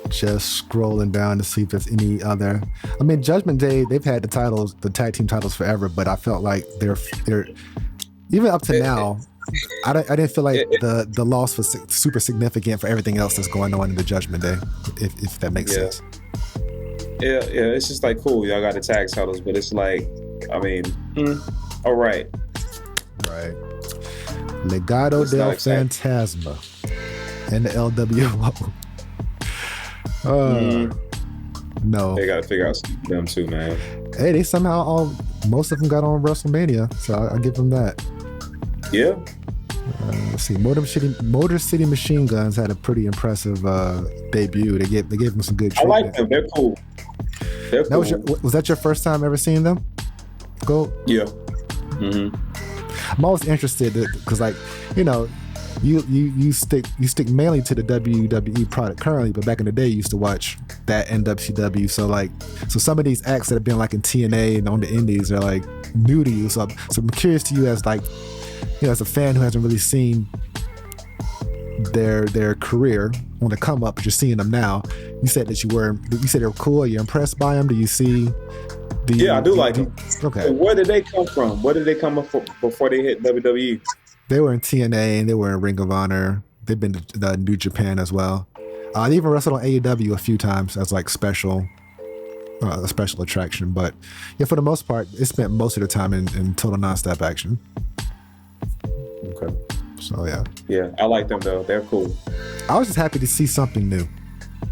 Just scrolling down to see if there's any other. I mean, Judgment Day, they've had the tag team titles forever, but I felt like they're even up to now. I didn't feel like the loss was super significant for everything else that's going on in the Judgment Day, if that makes sense. Yeah, it's just like, cool, y'all got the tag titles, but it's like, I mean, all right. Right. Legado del Fantasma and the LWO. No. They got to figure out them too, man. Hey, they somehow most of them got on WrestleMania, so I'll give them that. Yeah. Let's see. Motor City Machine Guns had a pretty impressive debut. They gave them some good treatment. I like them. They're cool. Was that your first time ever seeing them? Go. Yeah. I'm always interested because, like, you know, you stick mainly to the WWE product currently, but back in the day you used to watch that and WCW. So some of these acts that have been like in TNA and on the indies are like new to you. So I'm curious to you as, like, you know, as a fan who hasn't really seen their career on the come up, but you're seeing them now. You said they were cool. Are you impressed by them? Do you see? I do like them. Okay. So where did they come from? Where did they come up before they hit WWE? They were in TNA and they were in Ring of Honor. They've been to New Japan as well. They even wrestled on AEW a few times as like a special attraction. But yeah, for the most part, it spent most of the time in total nonstop action. Okay. So yeah. Yeah, I like them though. They're cool. I was just happy to see something new.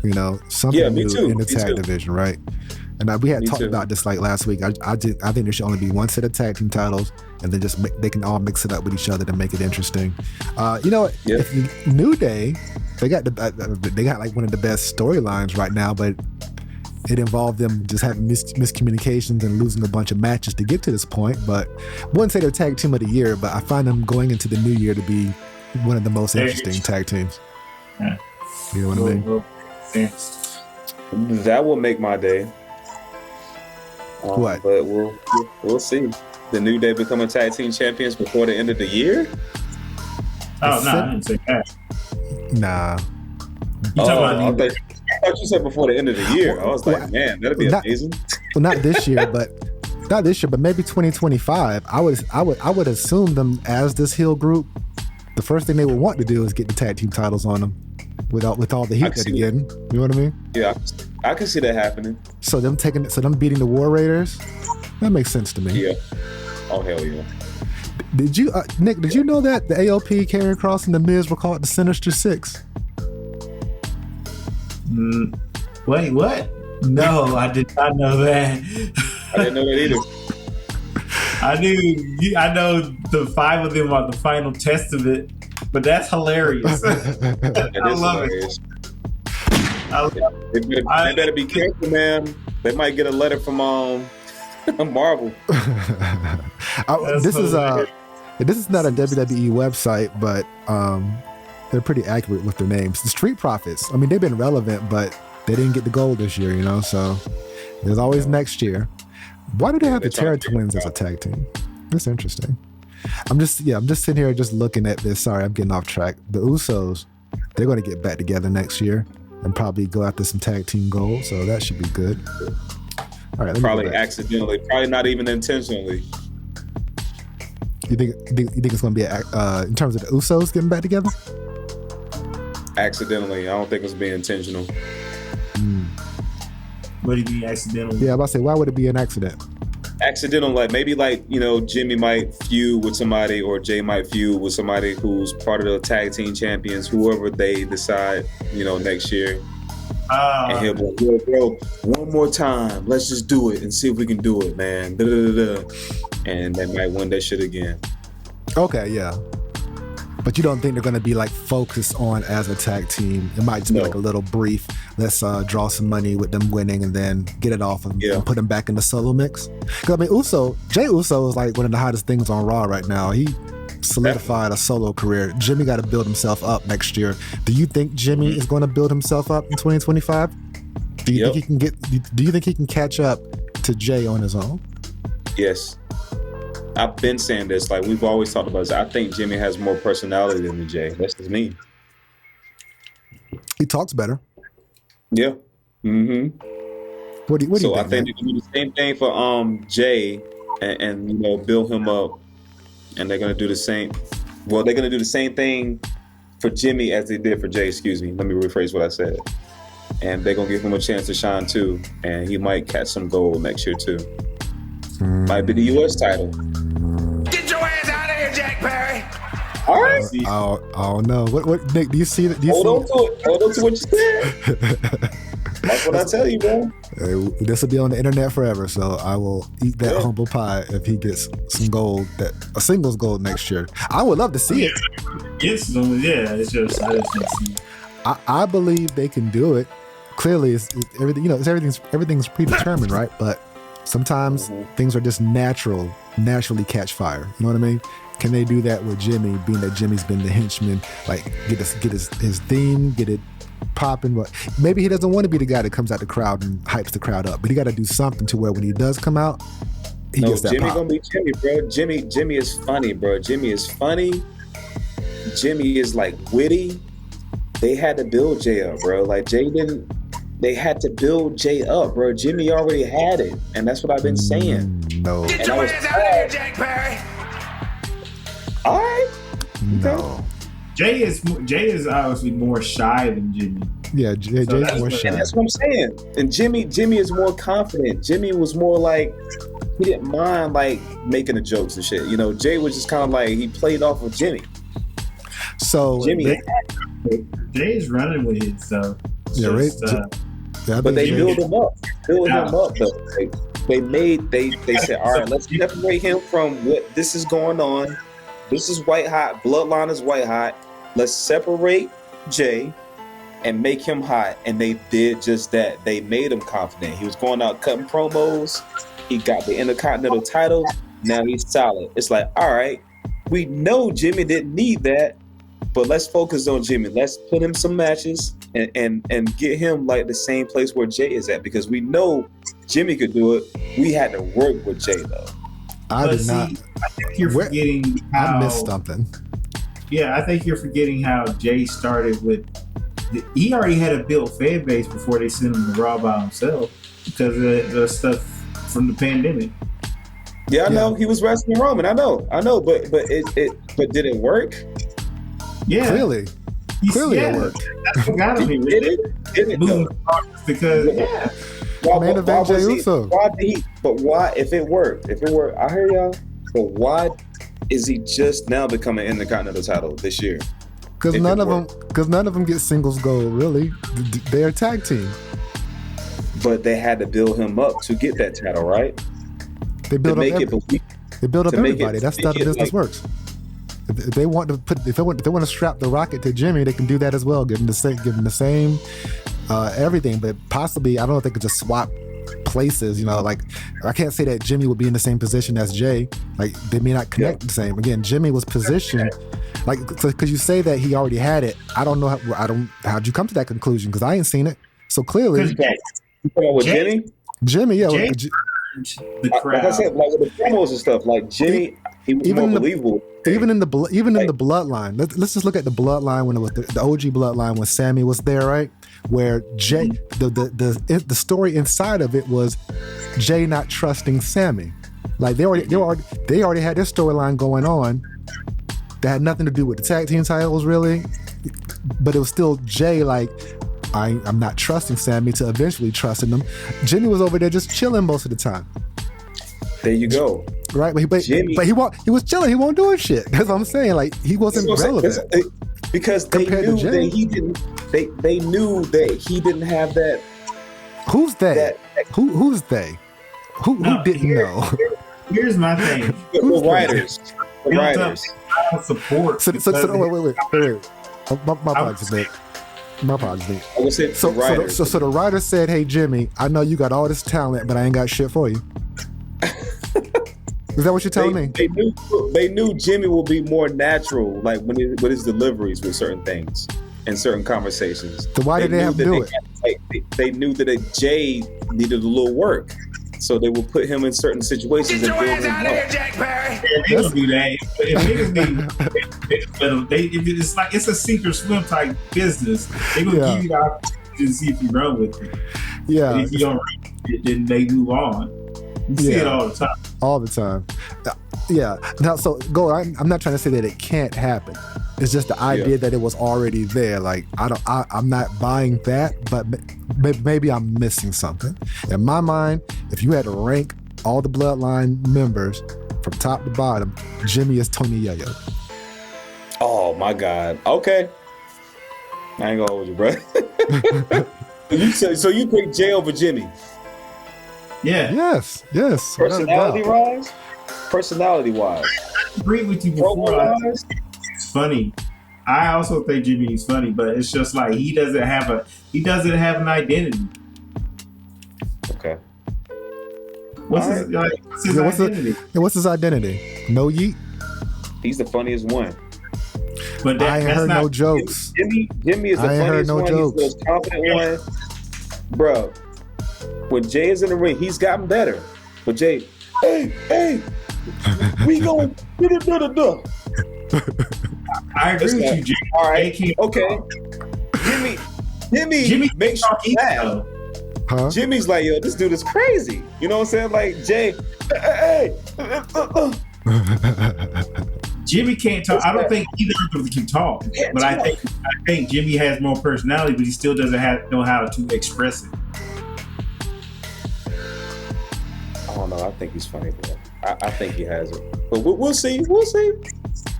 You know, something new in the tag division, right? And we had talked about this like last week. I think there should only be one set of tag team titles, and then they can all mix it up with each other to make it interesting. You know, if New Day, they got like one of the best storylines right now, but it involved them just having miscommunications and losing a bunch of matches to get to this point. But I wouldn't say they're tag team of the year, but I find them going into the new year to be one of the most interesting tag teams. Yeah. You know what I mean? That will make my day. What? But we'll see. The New Day becoming tag team champions before the end of the year? Oh, no, I didn't say that. Nah. I thought you said before the end of the year. I was like, man, that'd be amazing. Well, not this year, but maybe 2025. I would assume them as this heel group. The first thing they would want to do is get the tag team titles on them with all the heat that they're getting. You know what I mean? Yeah, I can see that happening. So them beating the War Raiders, that makes sense to me. Yeah. Oh, hell yeah. Did you, Nick? Did you know that the AOP, Karrion Kross, and the Miz were called the Sinister Six? Wait, what? No, I did not know that. I didn't know that either. I know the five of them are the final testament, but that's hilarious. I love it. They better be careful, man. They might get a letter from Marvel. This is not a WWE website, but they're pretty accurate with their names. The Street Profits. I mean, they've been relevant, but they didn't get the gold this year, you know. So there's always next year. Why do they have the Terra Twins as a tag team? That's interesting. I'm just sitting here just looking at this. Sorry, I'm getting off track. The Usos, they're going to get back together next year. and probably go after some tag team goals. So that should be good. All right, probably accidentally, probably not even intentionally. You think it's going to be in terms of the Usos getting back together? Accidentally. I don't think it's being intentional. What do you mean accidentally? Yeah, I'm about to say, why would it be an accident? Accidental, like maybe like, you know, Jimmy might feud with somebody or Jay might feud with somebody who's part of the tag team champions, whoever they decide, you know, next year. And he'll be like, yo, bro, one more time. Let's just do it and see if we can do it, man. And they might win that shit again. Okay, yeah. But you don't think they're going to be like focused on as a tag team? It might just be like a little brief. Let's draw some money with them winning and then get it off and put them back in the solo mix. Because I mean, Jay Uso is like one of the hottest things on Raw right now. He solidified a solo career. Jimmy got to build himself up next year. Do you think Jimmy is going to build himself up in 2025? Do you think he can do you think he can catch up to Jay on his own? Yes. I've been saying this, like we've always talked about this. I think Jimmy has more personality than Jay. That's just me. He talks better. Yeah. Mm-hmm. What do you think? I think they can do the same thing for Jay and you know, build him up. And they're gonna do the same. Well, they're gonna do the same thing for Jimmy as they did for Jay. Excuse me. Let me rephrase what I said. And they're gonna give him a chance to shine too, and he might catch some gold next year too. Might be the U.S. title. Get your ass out of here, Jack Perry. All right. Oh no. What Nick? Do you see that? Hold on to it. Hold on to what you said. That's what I tell you, bro. This will be on the internet forever, so I will eat that humble pie if he gets some gold, a singles gold next year. I would love to see it. It's just I just don't see it. I believe they can do it. Clearly, it's everything. You know, everything's predetermined, right? But sometimes things are just naturally catch fire. You know what I mean? Can they do that with Jimmy, being that Jimmy's been the henchman? Like get his theme, get it popping. But maybe he doesn't want to be the guy that comes out the crowd and hypes the crowd up. But he got to do something to where when he does come out, he gets that Jimmy pop. gonna be Jimmy, bro. Jimmy is funny, bro. Jimmy is funny. Jimmy is like witty. They had to build Jay up, bro. Like Jay didn't. They had to build Jay up, bro. Jimmy already had it, and that's what I've been saying. No. Get your ass out of here, Jack Perry. All right. No. Jay is obviously more shy than Jimmy. Yeah, Jay's more shy. And that's what I'm saying. And Jimmy is more confident. Jimmy was more like, he didn't mind like making the jokes and shit. You know, Jay was just kind of like, he played off of Jimmy. So Jay is running with it, so yeah, right. But they build him up. Build him up though. They said, all right, let's separate him from what this is going on. This is white hot. Bloodline is white hot. Let's separate Jay and make him hot. And they did just that. They made him confident. He was going out cutting promos. He got the Intercontinental title. Now he's solid. It's like, all right, we know Jimmy didn't need that, but let's focus on Jimmy. Let's put him some matches and get him like the same place where Jay is at, because we know Jimmy could do it. We had to work with Jay though. I think you're forgetting how I missed something. Yeah, I think you're forgetting how Jay started with. He already had a built fan base before they sent him to Raw by himself because of the stuff from the pandemic. Yeah, I know he was wrestling Roman. I know, but did it work? Yeah, clearly it worked. That's what got him. Did it though? Because Why if it worked, I heard y'all, but why is he just now becoming Intercontinental title this year? Because none of them get singles gold, really. They're a tag team. But they had to build him up to get that title, right? They build up everybody. That's how the business works. If they want to strap the rocket to Jimmy, they can do that as well. Give him the same everything, but possibly I don't know if they could just swap places. You know, like I can't say that Jimmy would be in the same position as Jay. Like they may not connect the same. Again, Jimmy was positioned like because you say that he already had it. I don't know how'd you come to that conclusion, because I ain't seen it. So clearly, you talking about with Jimmy, yeah. The crowd. Like I said, like with the promos and stuff, like Jimmy, he was more believable. Even in the bloodline, let's just look at the bloodline when it was the OG bloodline when Sammy was there, right? where Jay, the story inside of it was Jay not trusting Sammy. Like they already had their storyline going on that had nothing to do with the tag team titles really, but it was still Jay like, I'm not trusting Sammy to eventually trusting him. Jimmy was over there just chilling most of the time. There you go. Right, but he was chilling. He won't do shit. That's what I'm saying. Like he wasn't relevant because they knew that he didn't. They knew that he didn't have that. Who's they? Who's they? Who didn't know? Here's my thing. The writers. The writers. Support. So wait. My apologies, Nick. My apologies, Nick. I would say so the writer said, "Hey Jimmy, I know you got all this talent, but I ain't got shit for you." Is that what you're telling me? They knew Jimmy will be more natural, like with his deliveries with certain things and certain conversations. So why did they have to do it? They knew that Jay needed a little work, so they would put him in certain situations and build him up. They don't do that. It's like it's a sink or swim type business. They gonna give you the opportunity to see if you run with it. Yeah. And if you don't run with it, then they move on. You see it all the time. All the time. Yeah. Now, so go. I'm not trying to say that it can't happen. It's just the idea that it was already there. Like I'm not buying that, but maybe I'm missing something. In my mind, if you had to rank all the Bloodline members from top to bottom, Jimmy is Tony Yayo. Oh my God. Okay. I ain't gonna hold you, bro. So you pick Jay over Jimmy? Yeah. Yes. Personality-wise? Personality-wise. I agree with you before. It's funny. I also think Jimmy is funny, but it's just like he doesn't have an identity. Okay. What's his identity? What's his identity? No yeet? He's the funniest one. But I ain't heard no jokes. Jimmy is the funniest one. He's the most confident one. Bro, when Jay is in the ring, he's gotten better. But Jay, hey, we going da. I agree with you, Jay. All right, okay. Jimmy makes you laugh. Huh? Jimmy's like, yo, this dude is crazy. You know what I'm saying? Like, Jay, hey. Jimmy can't talk. I don't think either of them can talk. But I think Jimmy has more personality, but he still doesn't know how to express it. I don't know. I think he's funny, bro. I think he has it. But we'll see.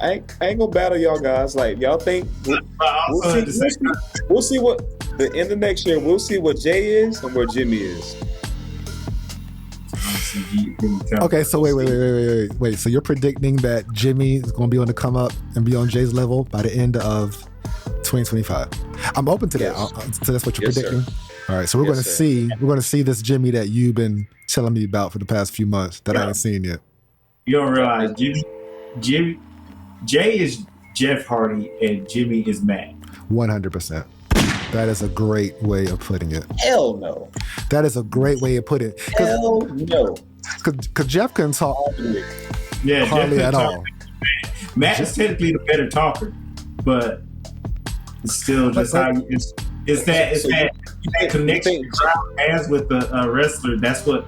I ain't gonna battle y'all guys. Like, y'all think we'll see what the end of next year. We'll see what Jay is and where Jimmy is. Okay, so wait. So you're predicting that Jimmy is going to be on the come up and be on Jay's level by the end of 2025. I'm open to that. So that's what you're predicting. Sir. All right, so we're going to see this Jimmy that you've been telling me about for the past few months that I haven't seen yet. You don't realize Jay is Jeff Hardy and Jimmy is Matt. 100%. That is a great way of putting it. Hell no. That is a great way of putting it. Hell no. Because Jeff couldn't talk hardly at all. Matt is technically the better talker, but it's still just how it's that connection the crowd has with the wrestler. That's what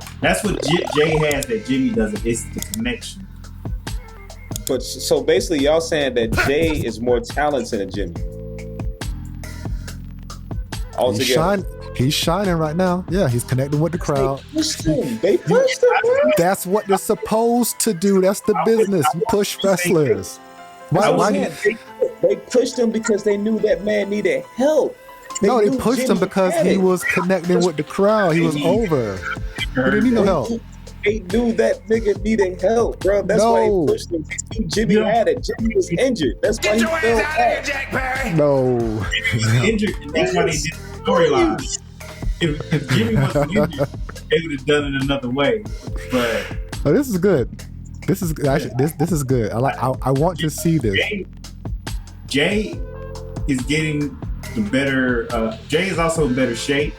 Jay has that Jimmy doesn't. It's the connection. But so basically, y'all saying that Jay is more talented than Jimmy. He's shining right now. Yeah, he's connecting with the crowd. They pushed him. That's what they're supposed to do. That's the business. You push wrestlers. They pushed him because they knew that man needed help. They pushed him because he was connecting with the crowd. He was over. He didn't need no help. They knew that nigga needed help, bro. That's why he pushed him. Jimmy had it. Jimmy was injured. That's why he fell back. No. Injured. That's why they did the storyline. If Jimmy wasn't injured, they would have done it another way. But this is good. This is actually this is good. I want to see this. Jay is getting the better. Jay is also in better shape.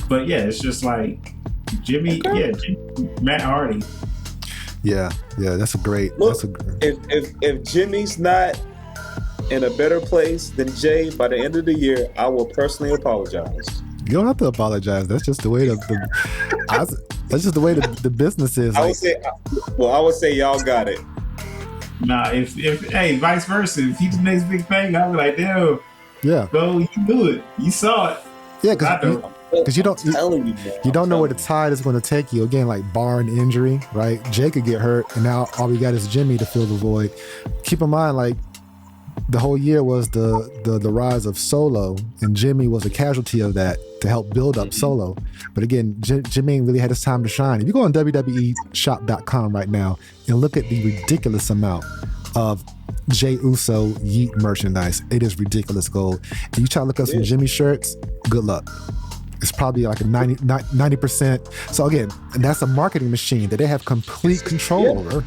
But yeah, it's just like Jimmy. Okay. Yeah, Matt Hardy. Yeah, that's a great. Look, if Jimmy's not in a better place than Jay by the end of the year, I will personally apologize. You don't have to apologize. That's just the way that's just the way the business is. I would say y'all got it. Nah, if hey, vice versa. If he's the next big thing, I'll be like, damn. Yeah. Bro, you knew it. You saw it. Yeah, because you don't know where the tide is going to take you. Again, like barring injury, right? Jay could get hurt, and now all we got is Jimmy to fill the void. Keep in mind, like the whole year was the rise of Solo, and Jimmy was a casualty of that to help build up Solo. But again, Jimmy ain't really had his time to shine. If you go on WWEshop.com right now and look at the ridiculous amount of Jey Uso Yeet merchandise, it is ridiculous gold. And you try to look up some Jimmy shirts, good luck. It's probably like a 90%. So again, that's a marketing machine that they have complete control over.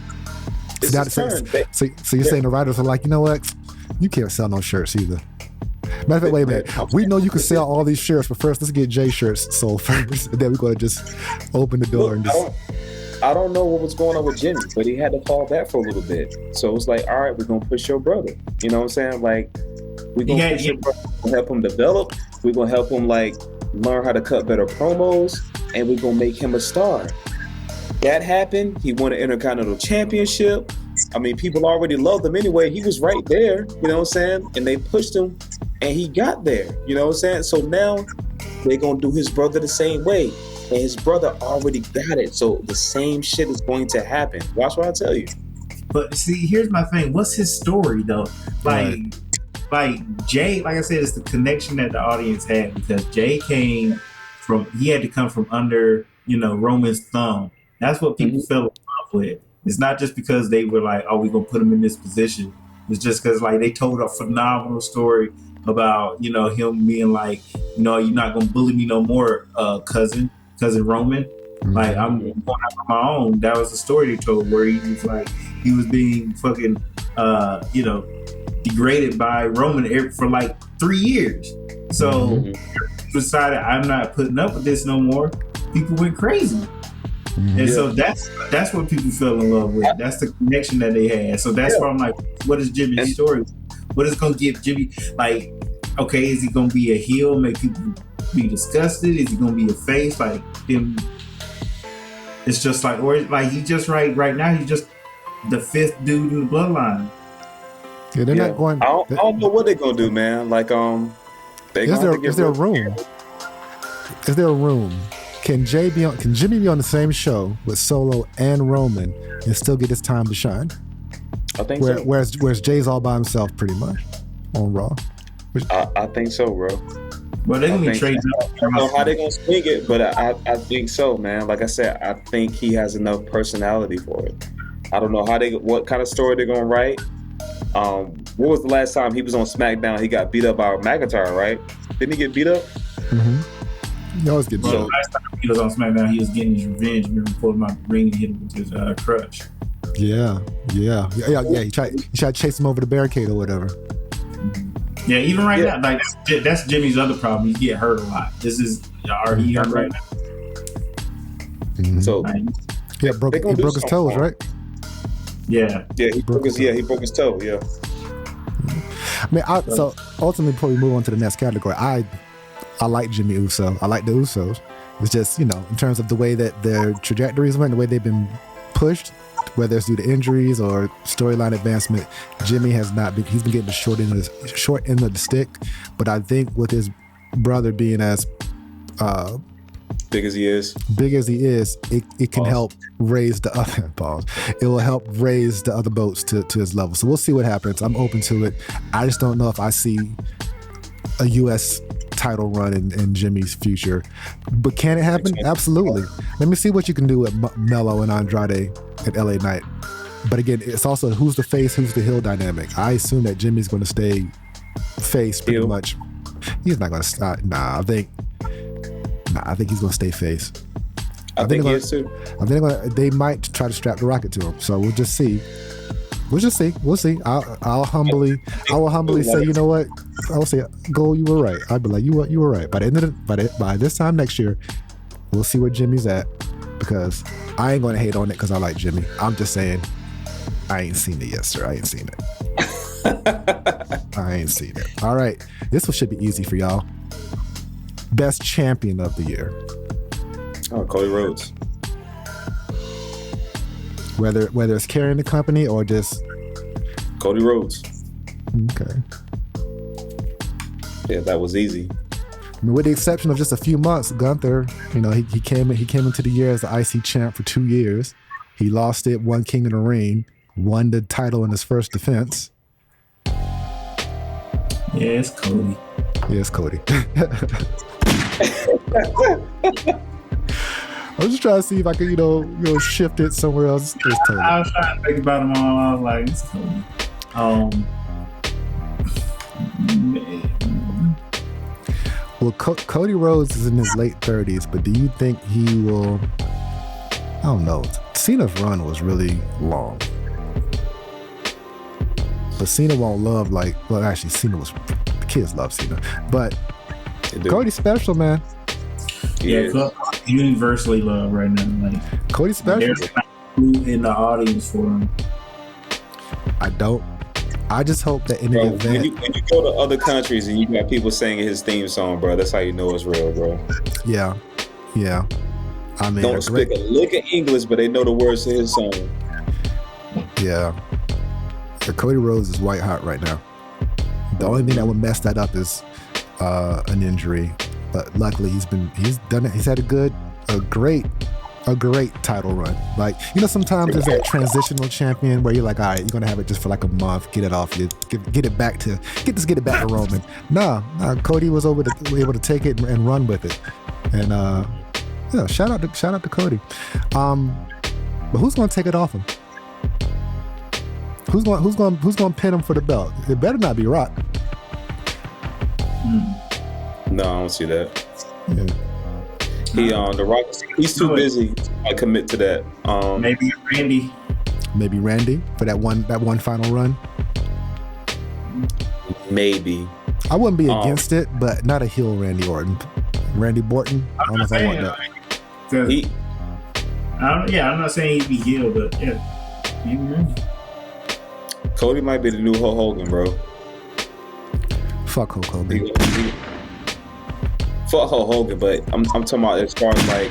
So you're saying the writers are like, you know what? You can't sell no shirts either. Matter of fact, wait a minute. We know you can sell all these shirts, but first let's get Jay shirts sold first, and then we're going to just open the door and just. I don't know what was going on with Jimmy, but he had to fall back for a little bit. So it was like, all right, we're gonna push your brother. You know what I'm saying? Like, we're gonna push your brother. We're gonna help him develop. We're gonna help him like learn how to cut better promos, and we're gonna make him a star. That happened. He won an Intercontinental Championship. I mean, people already loved him anyway. He was right there, you know what I'm saying? And they pushed him, and he got there, you know what I'm saying? So now they're going to do his brother the same way. And his brother already got it. So the same shit is going to happen. Watch what I tell you. But see, here's my thing. What's his story, though? Like Jay, like I said, it's the connection that the audience had because Jay he had to come from under, Roman's thumb. That's what people fell in love with. It's not just because they were like, oh, we're going to put him in this position. It's just because like they told a phenomenal story about, him being like, you're not going to bully me no more, cousin Roman. Like, I'm going out on my own. That was the story they told where he was like, he was being fucking, degraded by Roman for like 3 years. So he decided, I'm not putting up with this no more. People went crazy. And so that's what people fell in love with. That's the connection that they had. So that's why I'm like, what is Jimmy's story? What is going to give Jimmy, like, okay, is he going to be a heel, make people be disgusted? Is he going to be a face? Like, him, it's just like, or like he just right now, he's just the fifth dude in the bloodline. Yeah, they're not going. I don't know what they're going to do, man. Like, is there a room? Is there a room? Can Jimmy be on the same show with Solo and Roman and still get his time to shine? I think so. Whereas Jay's all by himself pretty much on Raw. I think so, bro. Well, they're going to trade up. I don't know how they're going to swing it, but I think so, man. Like I said, I think he has enough personality for it. I don't know what kind of story they're going to write. What was the last time he was on SmackDown? He got beat up by McIntyre, right? Didn't he get beat up? Mm-hmm. He always gets beat up. Last time he was on SmackDown, he was getting his revenge. Remember, he pulled him out the ring and hit him with his crutch. Yeah. He tried to chase him over the barricade or whatever. Yeah, even right now, like that's Jimmy's other problem. He get hurt a lot. This is already hurt right now. Mm-hmm. So he broke his toes, right? Yeah. Yeah, he broke his toe. Yeah. I mean, so ultimately, before we move on to the next category, I like Jimmy Uso. I like the Usos. It's just, in terms of the way that their trajectories went, the way they've been pushed, whether it's due to injuries or storyline advancement, Jimmy has not been. He's been getting the short end of the stick. But I think with his brother being as big as he is, it can help raise the other balls. It will help raise the other boats to his level. So we'll see what happens. I'm open to it. I just don't know if I see a U.S. title run in Jimmy's future. But can it happen? Absolutely. Let me see what you can do with Mello and Andrade at LA Knight. But again, it's also who's the face, who's the heel dynamic. I assume that Jimmy's going to stay face pretty much. He's not going to stop. I think he's going to stay face. I think he is too. I think they might try to strap the rocket to him. So we'll just see. We'll see. I will humbly say, you know what? I will say, Gold, you were right. I'd be like, you were right. By this time next year, we'll see where Jimmy's at, because I ain't going to hate on it because I like Jimmy. I'm just saying, I ain't seen it yet, sir. I ain't seen it. I ain't seen it. All right. This one should be easy for y'all. Best champion of the year. Oh, Cody Rhodes. Whether it's carrying the company or just Cody Rhodes. Okay. Yeah, that was easy. I mean, with the exception of just a few months, Gunther, he came into the year as the IC champ for 2 years. He lost it, won King of the Ring, won the title in his first defense. Yeah, it's Cody. Yeah, it's Cody. I'm just trying to see if I could, shift it somewhere else. It's Cody. I was trying to think about them all. I was like, it's Cody. Well, Cody Rhodes is in his late 30s, but do you think he will? I don't know. Cena's run was really long, but Cena won't love actually Cena was. The kids love Cena, but Cody's special, man. Yeah, universally loved right now. Like Cody's special. There's not in the audience for him. I just hope that in the event when you go to other countries and you got people singing his theme song, bro, that's how you know it's real, bro. Yeah. I mean, don't speak a lick of English, but they know the words to his song. Yeah. Cody Rhodes is white hot right now. The only thing that would mess that up is an injury, but luckily he's done it. He's had a great title run. Like, sometimes there's that transitional champion where you're like, all right, you're gonna have it just for like a month, get it off you, get it back to Roman. Nah, Cody was able to take it and run with it. And yeah, shout out to Cody. But who's gonna take it off him? Who's gonna pin him for the belt? It better not be Rock. No, I don't see that. Yeah. The Rock, he's too busy to commit to that. Maybe Randy for that one final run. Maybe. I wouldn't be against it, but not a heel Randy Orton. Randy Borton. I don't know if I want that. I'm not saying he'd be heel, but yeah, maybe Randy. Cody might be the new Hulk Hogan, bro. Fuck Hulk Hogan. Fuck Hulk Hogan, but I'm talking about as far as like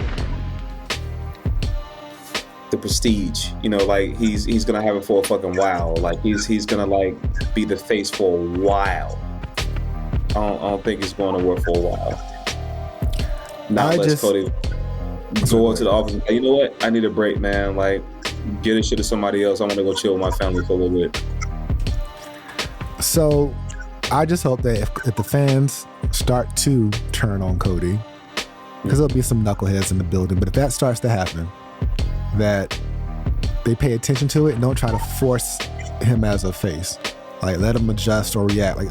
the prestige. Like he's gonna have it for a fucking while. Like he's gonna like be the face for a while. I don't think he's going to work for a while. Not unless Cody go into the office. You know what? I need a break, man. Like, get this shit to somebody else. I want to go chill with my family for a little bit. So, I just hope that if the fans start to turn on Cody, because there'll be some knuckleheads in the building, but if that starts to happen, that they pay attention to it and don't try to force him as a face. Like, let him adjust or react. Like,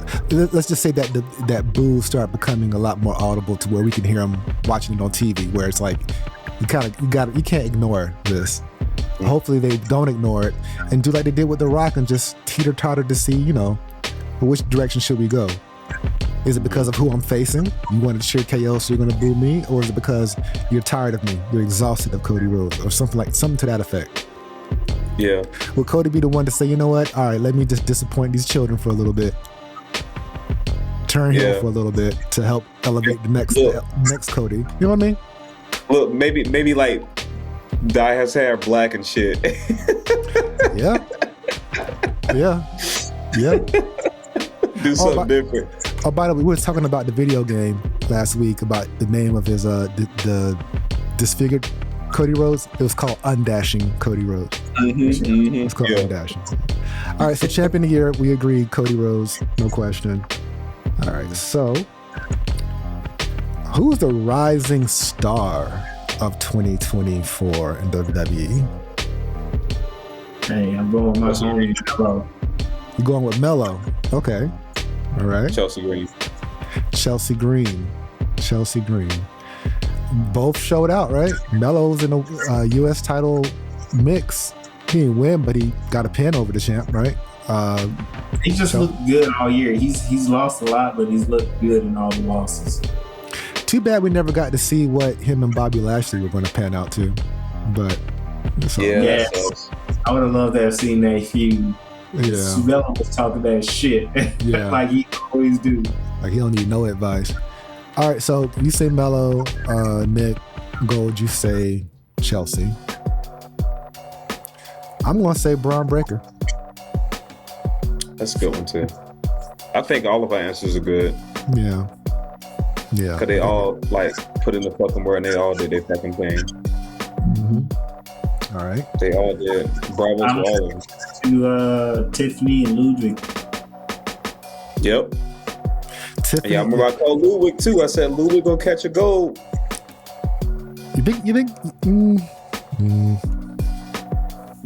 let's just say that that boos start becoming a lot more audible to where we can hear him watching it on TV, where it's like, you can't ignore this. Hopefully they don't ignore it and do like they did with The Rock and just teeter-totter to see, which direction should we go? Is it because of who I'm facing? You wanted to cheer KO, so you're going to boo me? Or is it because you're tired of me? You're exhausted of Cody Rhodes or something to that effect? Yeah. Will Cody be the one to say, you know what? All right, let me just disappoint these children for a little bit. Turn heel for a little bit to help elevate the next Cody. You know what I mean? Look, maybe like dye his hair black and shit. Yeah. Do something different. Oh, by the way, we were talking about the video game last week about the name of his the disfigured Cody Rhodes. It was called Undashing Cody Rhodes. It's called Undashing. All right, so champion of the year, we agreed Cody Rhodes, no question. All right, so who's the rising star of 2024 in WWE? Hey, I'm going with my homie Melo. You're going with Melo. Okay. All right. Chelsea Green. Both showed out, right? Melo's in a U.S. title mix. He didn't win, but he got a pin over the champ, right? He just looked good all year. He's lost a lot, but he's looked good in all the losses. Too bad we never got to see what him and Bobby Lashley were going to pan out to. But I would have loved to have seen that feud. Yeah. Melo was talking that shit. Yeah. Like he always do. Like he don't need no advice. All right, so you say Melo, Nick, Gold, you say Chelsea. I'm gonna say Braun Breaker. That's a good one too. I think all of our answers are good. Yeah. Yeah. Cause they all like put in the fucking work and they all did their fucking thing. Mm-hmm. All right. They all did. Bravo to all of them. To Tiffany and Ludwig. Yep. Tiffany. Yeah, I remember I called Ludwig too. I said Ludwig gonna catch a goal. You think?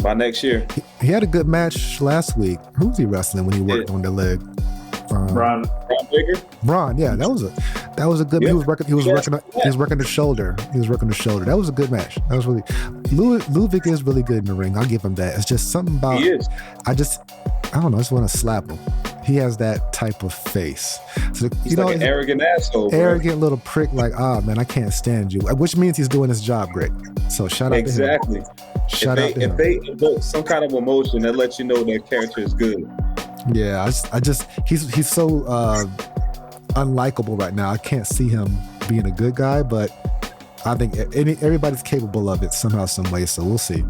By next year. He had a good match last week. Who was he wrestling when he worked on the leg? Braun Breaker. Braun, yeah, that was a good. Yep. He was working the shoulder. He was working the shoulder. That was a good match. That was really. Ludwig is really good in the ring. I'll give him that. It's just something about. He is. I don't know. I just want to slap him. He has that type of face. So, He's like an arrogant asshole. Arrogant little prick. Like, man, I can't stand you. Which means he's doing his job great. So shout out to him. Exactly. Shout out to him. If they evoke some kind of emotion, that lets you know their character is good. Yeah, he's so unlikable right now. I can't see him being a good guy, but I think everybody's capable of it somehow, some way. So we'll see.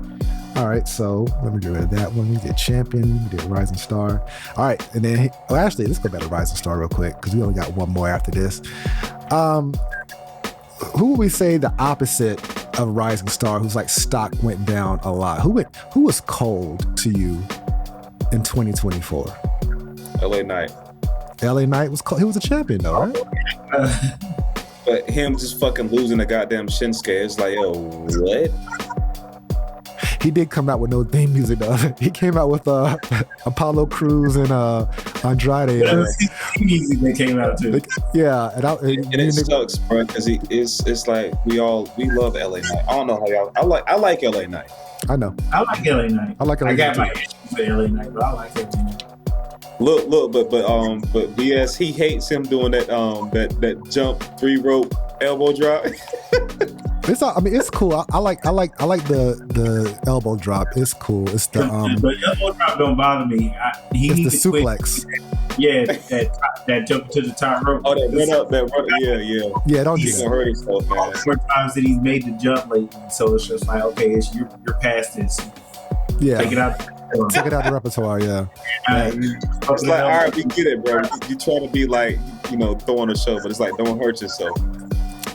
All right, so let me get rid of that one. We did Champion, we did Rising Star. All right, and then actually, let's go back to Rising Star real quick because we only got one more after this. Who would we say the opposite of Rising Star, whose like stock went down a lot? Who was cold to you in 2024? LA Knight. LA Knight was cold. He was a champion though, right? But him just fucking losing the goddamn Shinsuke, it's like, yo, what? He did come out with no theme music though. He came out with Apollo Crews and Andrade. Music that came out too. Yeah, and it sucks, bro, because it's like we love LA Knight. I don't know how y'all. I like LA Knight. I know. I like LA Knight. I got my issues with LA Knight, but I like LA Knight. Look, but BS, he hates him doing that jump 3 rope elbow drop. It's cool. I like the elbow drop. It's cool. It's the the elbow drop don't bother me. He it's needs the to suplex. Yeah, that jump to the top rope. Oh, that run. Yeah. Yeah, don't do He's gonna hurt himself, man. More times that he's made the jump lately, so it's just like, okay, you're past this. Yeah, take it out. Take it out the repertoire. Yeah. It's like, all right, we get it, bro. You trying to be like, throwing a show, but it's like, don't hurt yourself.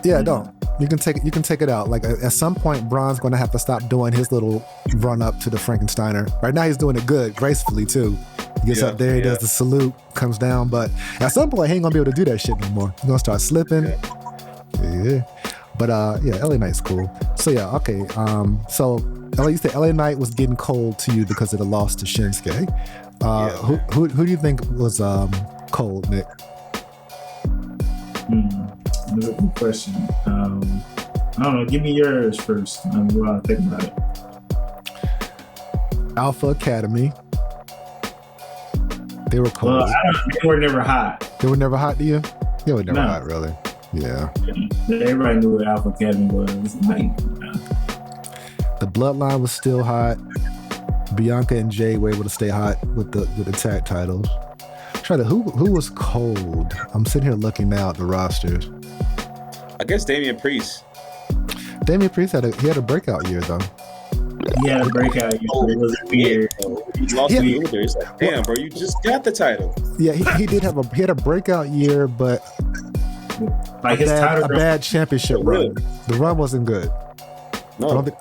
Yeah, don't. You can take it out. Like at some point, Braun's going to have to stop doing his little run up to the Frankensteiner. Right now, he's doing it good, gracefully too. He gets up there, he does the salute, comes down. But at some point, he ain't gonna be able to do that shit no more. He's gonna start slipping. Yeah. But LA Knight's cool. So yeah, okay. So you said LA Knight was getting cold to you because of the loss to Shinsuke. Who do you think was cold, Nick? That's a good question. I don't know. Give me yours first. While I think about it. Alpha Academy. They were cold. Well, they were never hot. They were never hot to you? They were never hot, really. Yeah. Everybody knew what Alpha Academy was. The Bloodline was still hot. Bianca and Jay were able to stay hot with the tag titles. Who was cold? I'm sitting here looking now at the rosters. I guess Damian Priest. Damian Priest had a breakout year though. He had a breakout year. It was weird. He lost to Luther. It's like, damn, bro, you just got the title. Yeah, he had a breakout year, but like a bad championship run. The run wasn't good. No. I don't think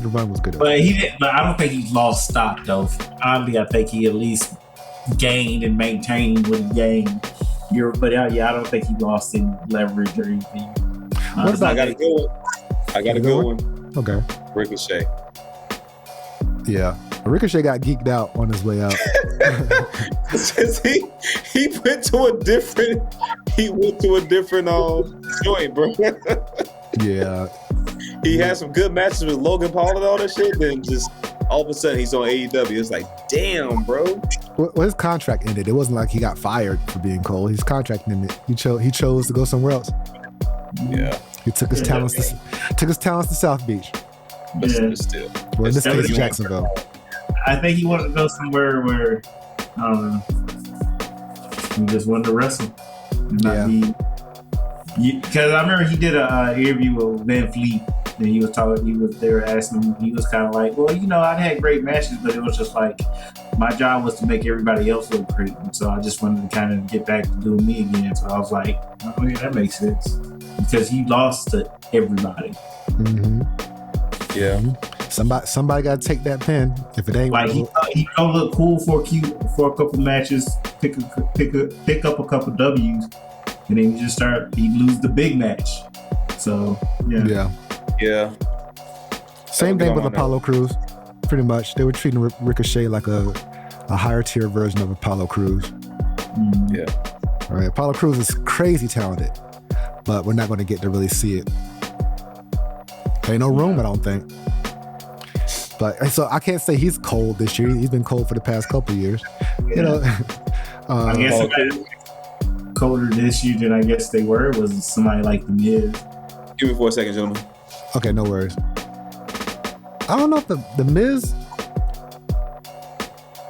the run was good. But I don't think he lost stock though. Honestly, I think he at least gained and maintained what he gained. I don't think he lost any leverage or anything. I got a good one. Okay. Ricochet. Yeah. Ricochet got geeked out on his way out. he went to a different joint, bro. Yeah. He had some good matches with Logan Paul and all that shit, then just all of a sudden he's on AEW. It's like, damn, bro. Well, his contract ended. It wasn't like he got fired for being cold. His contract ended. He chose to go somewhere else. Yeah. He took his talents to South Beach. But still. Well, in this case, Jacksonville. I think he wanted to go somewhere where he just wanted to wrestle. Because I remember he did an interview with Van Fleet, and he was there asking him, he was kind of like, well, I'd had great matches, but it was just like, my job was to make everybody else look great. And so I just wanted to kind of get back to doing me again. So I was like, oh yeah, that makes sense. Because he lost to everybody. Mm-hmm. Yeah. Somebody got to take that pin. If it ain't like he don't look cool for a couple matches, pick up a couple W's, and then he lose the big match. So yeah. Same thing with Apollo Crews. Pretty much, they were treating Ricochet like a higher tier version of Apollo Crews. Yeah. All right, Apollo Crews is crazy talented, but we're not going to get to really see it. Ain't no room, I don't think. But so I can't say he's cold this year. He's been cold for the past couple of years. I guess colder this year than I guess they were was somebody like The Miz. Give me 4 seconds, gentlemen. Okay, no worries. I don't know if the Miz,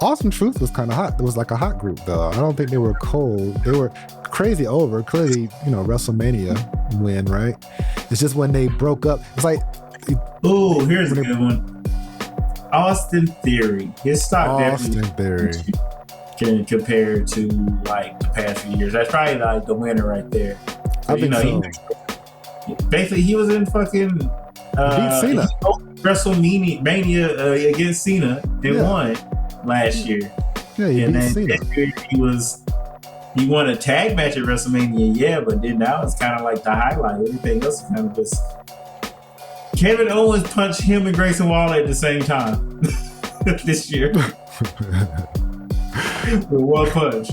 Austin Truth was kind of hot. It was like a hot group though. I don't think they were cold. They were crazy over. Clearly, WrestleMania win, right? It's just when they broke up. It's like, oh, here's a good one. Austin Theory. His stock Theory can compare to like the past few years. That's probably like the winner right there. I think so. Basically, he was in fucking beat Cena. WrestleMania against Cena and won last year. Yeah, he beat Cena. He won a tag match at WrestleMania, but then now it's kind of like the highlight. Everything else is kind of just. Kevin Owens punched him and Grayson Waller at the same time this year. With one punch.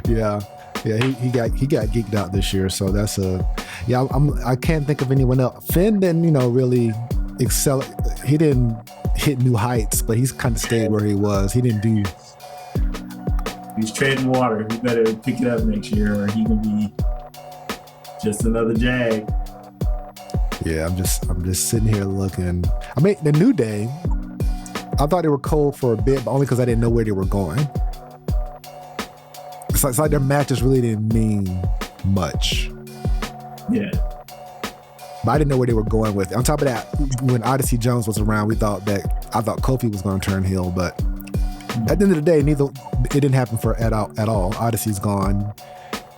Yeah, he got geeked out this year, so that's I can't think of anyone else. Finn didn't, really excel. He didn't hit new heights, but he's kind of stayed where he was. He didn't do. He's treading water. He better pick it up next year, or he can be just another Jag. Yeah, I'm just sitting here looking. I mean, the New Day, I thought they were cold for a bit, but only because I didn't know where they were going. It's like their matches really didn't mean much. Yeah. But I didn't know where they were going with it. On top of that, when Odyssey Jones was around, I thought Kofi was going to turn heel, but at the end of the day, it didn't happen at all. Odyssey's gone.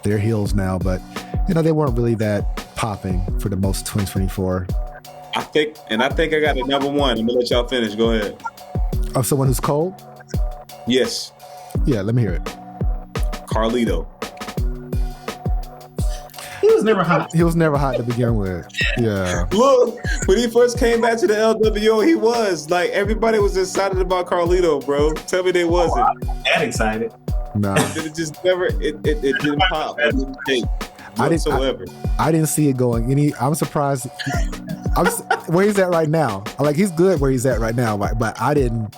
They're heels now, but they weren't really that popping for the most 2024. I think I got a number one. I'm gonna let y'all finish. Go ahead. Of someone who's cold? Yes. Yeah, let me hear it. Carlito. He was never hot. He was never hot to begin with. Yeah. Look, when he first came back to the LWO, he was like, everybody was excited about Carlito, bro. Tell me they wasn't. I'm not that excited. No. It just never. It didn't pop. It didn't take. Whatsoever. I didn't see it going. I'm surprised. Where he's at right now. He's good where he's at right now, but I didn't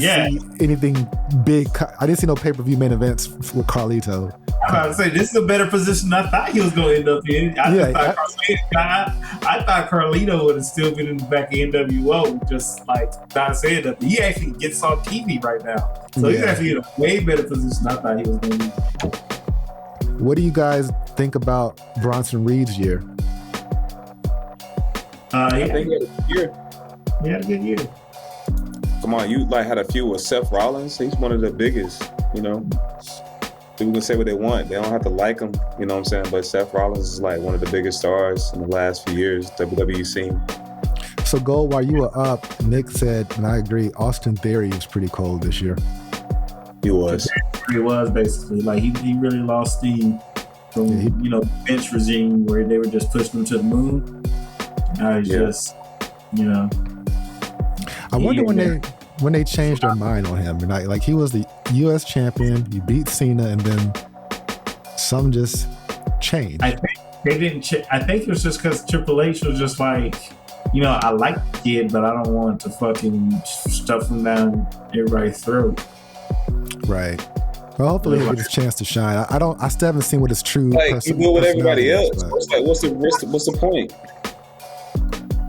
see anything big. I didn't see no pay-per-view main events with Carlito. I'm about to say, this is a better position than I thought he was going to end up in. I thought Carlito would have still been in the back of NWO, just like not saying that. He actually gets on TV right now. So he's actually in a way better position than I thought he was going to be. What do you guys think about Bronson Reed's year? I think he had a good year. He had a good year. Come on, you had a feud with Seth Rollins. He's one of the biggest, People can say what they want. They don't have to like him, you know what I'm saying? But Seth Rollins is one of the biggest stars in the last few years, WWE scene. So, Gold, while you were up, Nick said, and I agree, Austin Theory was pretty cold this year. He was. He was, basically. He really lost steam from, the bench regime where they were just pushing him to the moon. Now he's just, I wonder when they changed their mind on him. And he was the U.S. champion, he beat Cena, and then some just changed. I think they didn't. I think it was just because Triple H was just like, I like the kid, but I don't want to fucking stuff him down everybody's throat. Right. Well, hopefully he'll get his chance to shine. I still haven't seen what his true. You do it with everybody else. What's the point?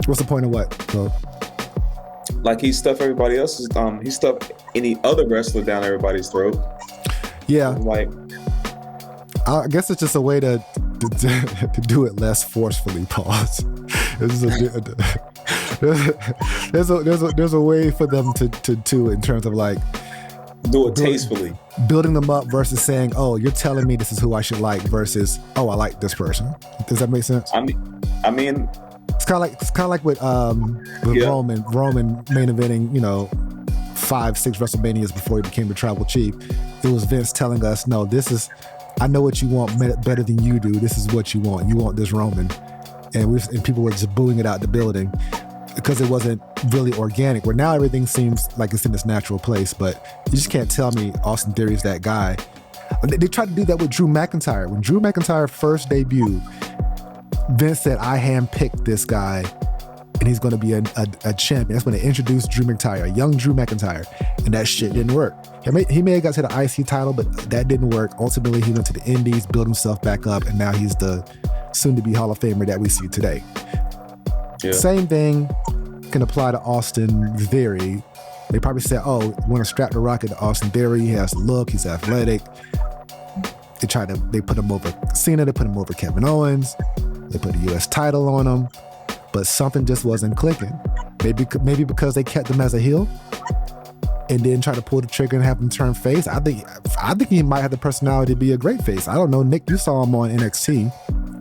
What's the point of what? So, Like he stuffed everybody else's. He stuffed any other wrestler down everybody's throat. Yeah. Like, I guess it's just a way to do it less forcefully. Pause. There's a way for them to in terms of like do it tastefully, building them up versus saying, "Oh, you're telling me this is who I should like," versus, "Oh, I like this person." Does that make sense? I mean, it's kind of like with Roman main eventing, 5-6 WrestleManias before he became the tribal chief. It was Vince telling us, "No, this is. I know what you want better than you do. This is what you want. You want this Roman," and people were just booing it out the building because it wasn't really organic. Where now everything seems like it's in its natural place, but you just can't tell me Austin Theory is that guy. They tried to do that with Drew McIntyre. When Drew McIntyre first debuted, Vince said, "I handpicked this guy, and he's going to be a champion." That's when they introduced Drew McIntyre, a young Drew McIntyre, and that shit didn't work. He may have got to the IC title, but that didn't work. Ultimately, he went to the Indies, built himself back up, and now he's the soon-to-be Hall of Famer that we see today. Yeah. Same thing can apply to Austin Theory. They probably said, "Oh, you want to strap the rocket to Austin Theory? He has the look. He's athletic." They put him over Cena. They put him over Kevin Owens. They put a U.S. title on him, but something just wasn't clicking. Maybe because they kept him as a heel and didn't try to pull the trigger and have him turn face. I think he might have the personality to be a great face. I don't know, Nick. You saw him on NXT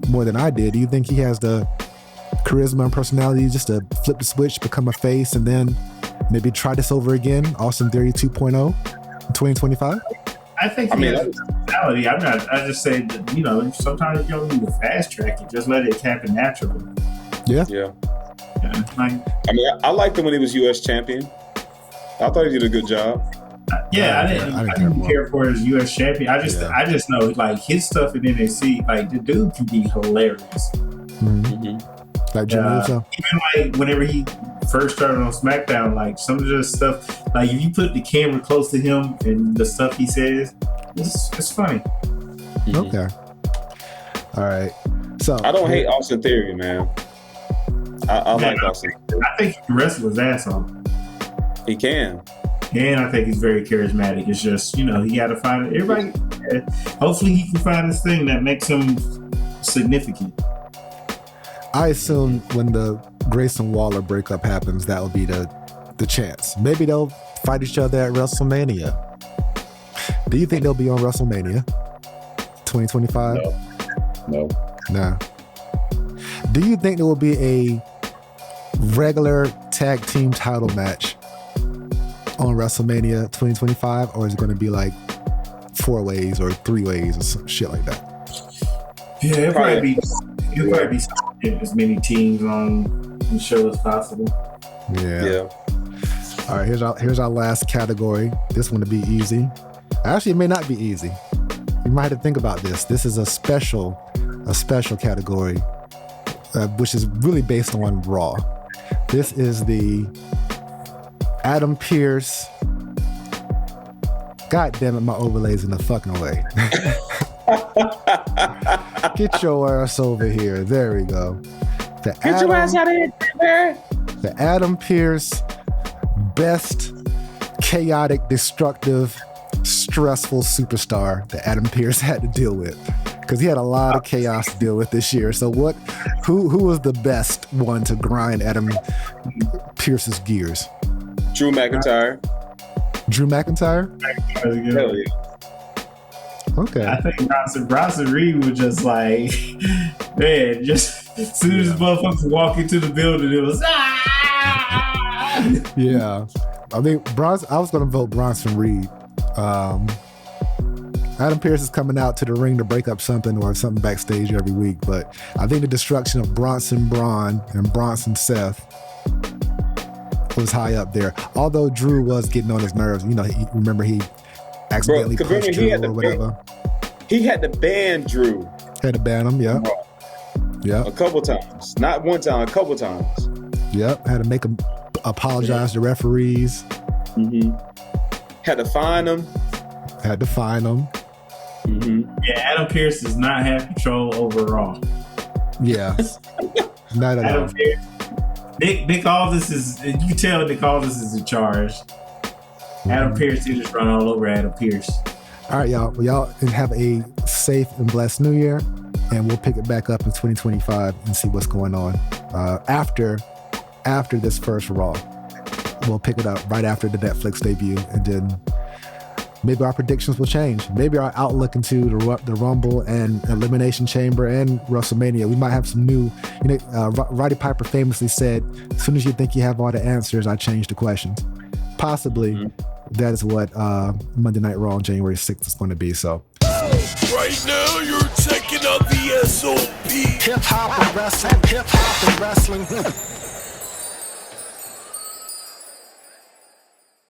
more than I did. Do you think he has the charisma and personality just to flip the switch, become a face, and then maybe try this over again, Austin Theory 2.0 in 2025? I think he has personality. I just say that, sometimes you don't need to fast track it. Just let it happen naturally. Yeah. I liked him when he was U.S. champion. I thought he did a good job. Yeah, I didn't care for his U.S. champion. I just know, like, his stuff in NXT, like, the dude can be hilarious. Mm-hmm. Like Jimmy Uso. Even like whenever he first started on SmackDown, like some of the stuff, like if you put the camera close to him and the stuff he says, it's funny. Mm-hmm. Okay. All right. So I don't hate Austin Theory, man. I like Austin Theory. I think he can wrestle his ass off. He can. And I think he's very charismatic. It's just, he got to find it. Everybody, hopefully he can find this thing that makes him significant. I assume when the Grayson Waller breakup happens, that will be the chance. Maybe they'll fight each other at WrestleMania. Do you think they'll be on WrestleMania 2025? No. Nah. Do you think there will be a regular tag team title match on WrestleMania 2025, or is it going to be like 4 ways or 3 ways or some shit like that? Yeah, it'll probably be as many teams on the show as possible. Yeah. All right, here's our last category. This one to be easy. Actually, it may not be easy. You might have to think about this. This is a special category, which is really based on Raw. This is the Adam Pearce. God damn it, my overlay's in the fucking way. Get your ass over here. There we go. Get your ass out of here. The Adam Pearce best chaotic, destructive, stressful superstar that Adam Pearce had to deal with. Because he had a lot of chaos to deal with this year. So who was the best one to grind Adam Pearce's gears? Drew McIntyre. Drew McIntyre? Hell yeah. Okay. I think Bronson Reed was just like, man, just as soon as motherfuckers walk into the building, it was Yeah. I mean, I was going to vote Bronson Reed. Adam Pearce is coming out to the ring to break up something or something backstage every week, but I think the destruction of Bronson Braun and Bronson Seth was high up there. Although Drew was getting on his nerves. He accidentally punched Drew or whatever. He had to ban Drew. Had to ban him, yeah. Yeah. A couple times. Not one time, a couple times. Yep. Had to make him apologize to referees. Mm-hmm. Had to fine him. Mm-hmm. Yeah, Adam Pearce does not have control over Raw. Yeah. Not at all. Nick Aldis is. You can tell Nick Aldis is in charge. Adam Pearce, he just run all over Adam Pearce. All right, y'all. Well, y'all have a safe and blessed New Year, and we'll pick it back up in 2025 and see what's going on after this first Raw. We'll pick it up right after the Netflix debut, and then maybe our predictions will change. Maybe our outlook into the Rumble and Elimination Chamber and WrestleMania. We might have some new. Roddy Piper famously said, "As soon as you think you have all the answers, I change the questions." Possibly, that is what Monday Night Raw on January 6th is going to be. So, right now you're checking out the SOP. Hip hop and wrestling.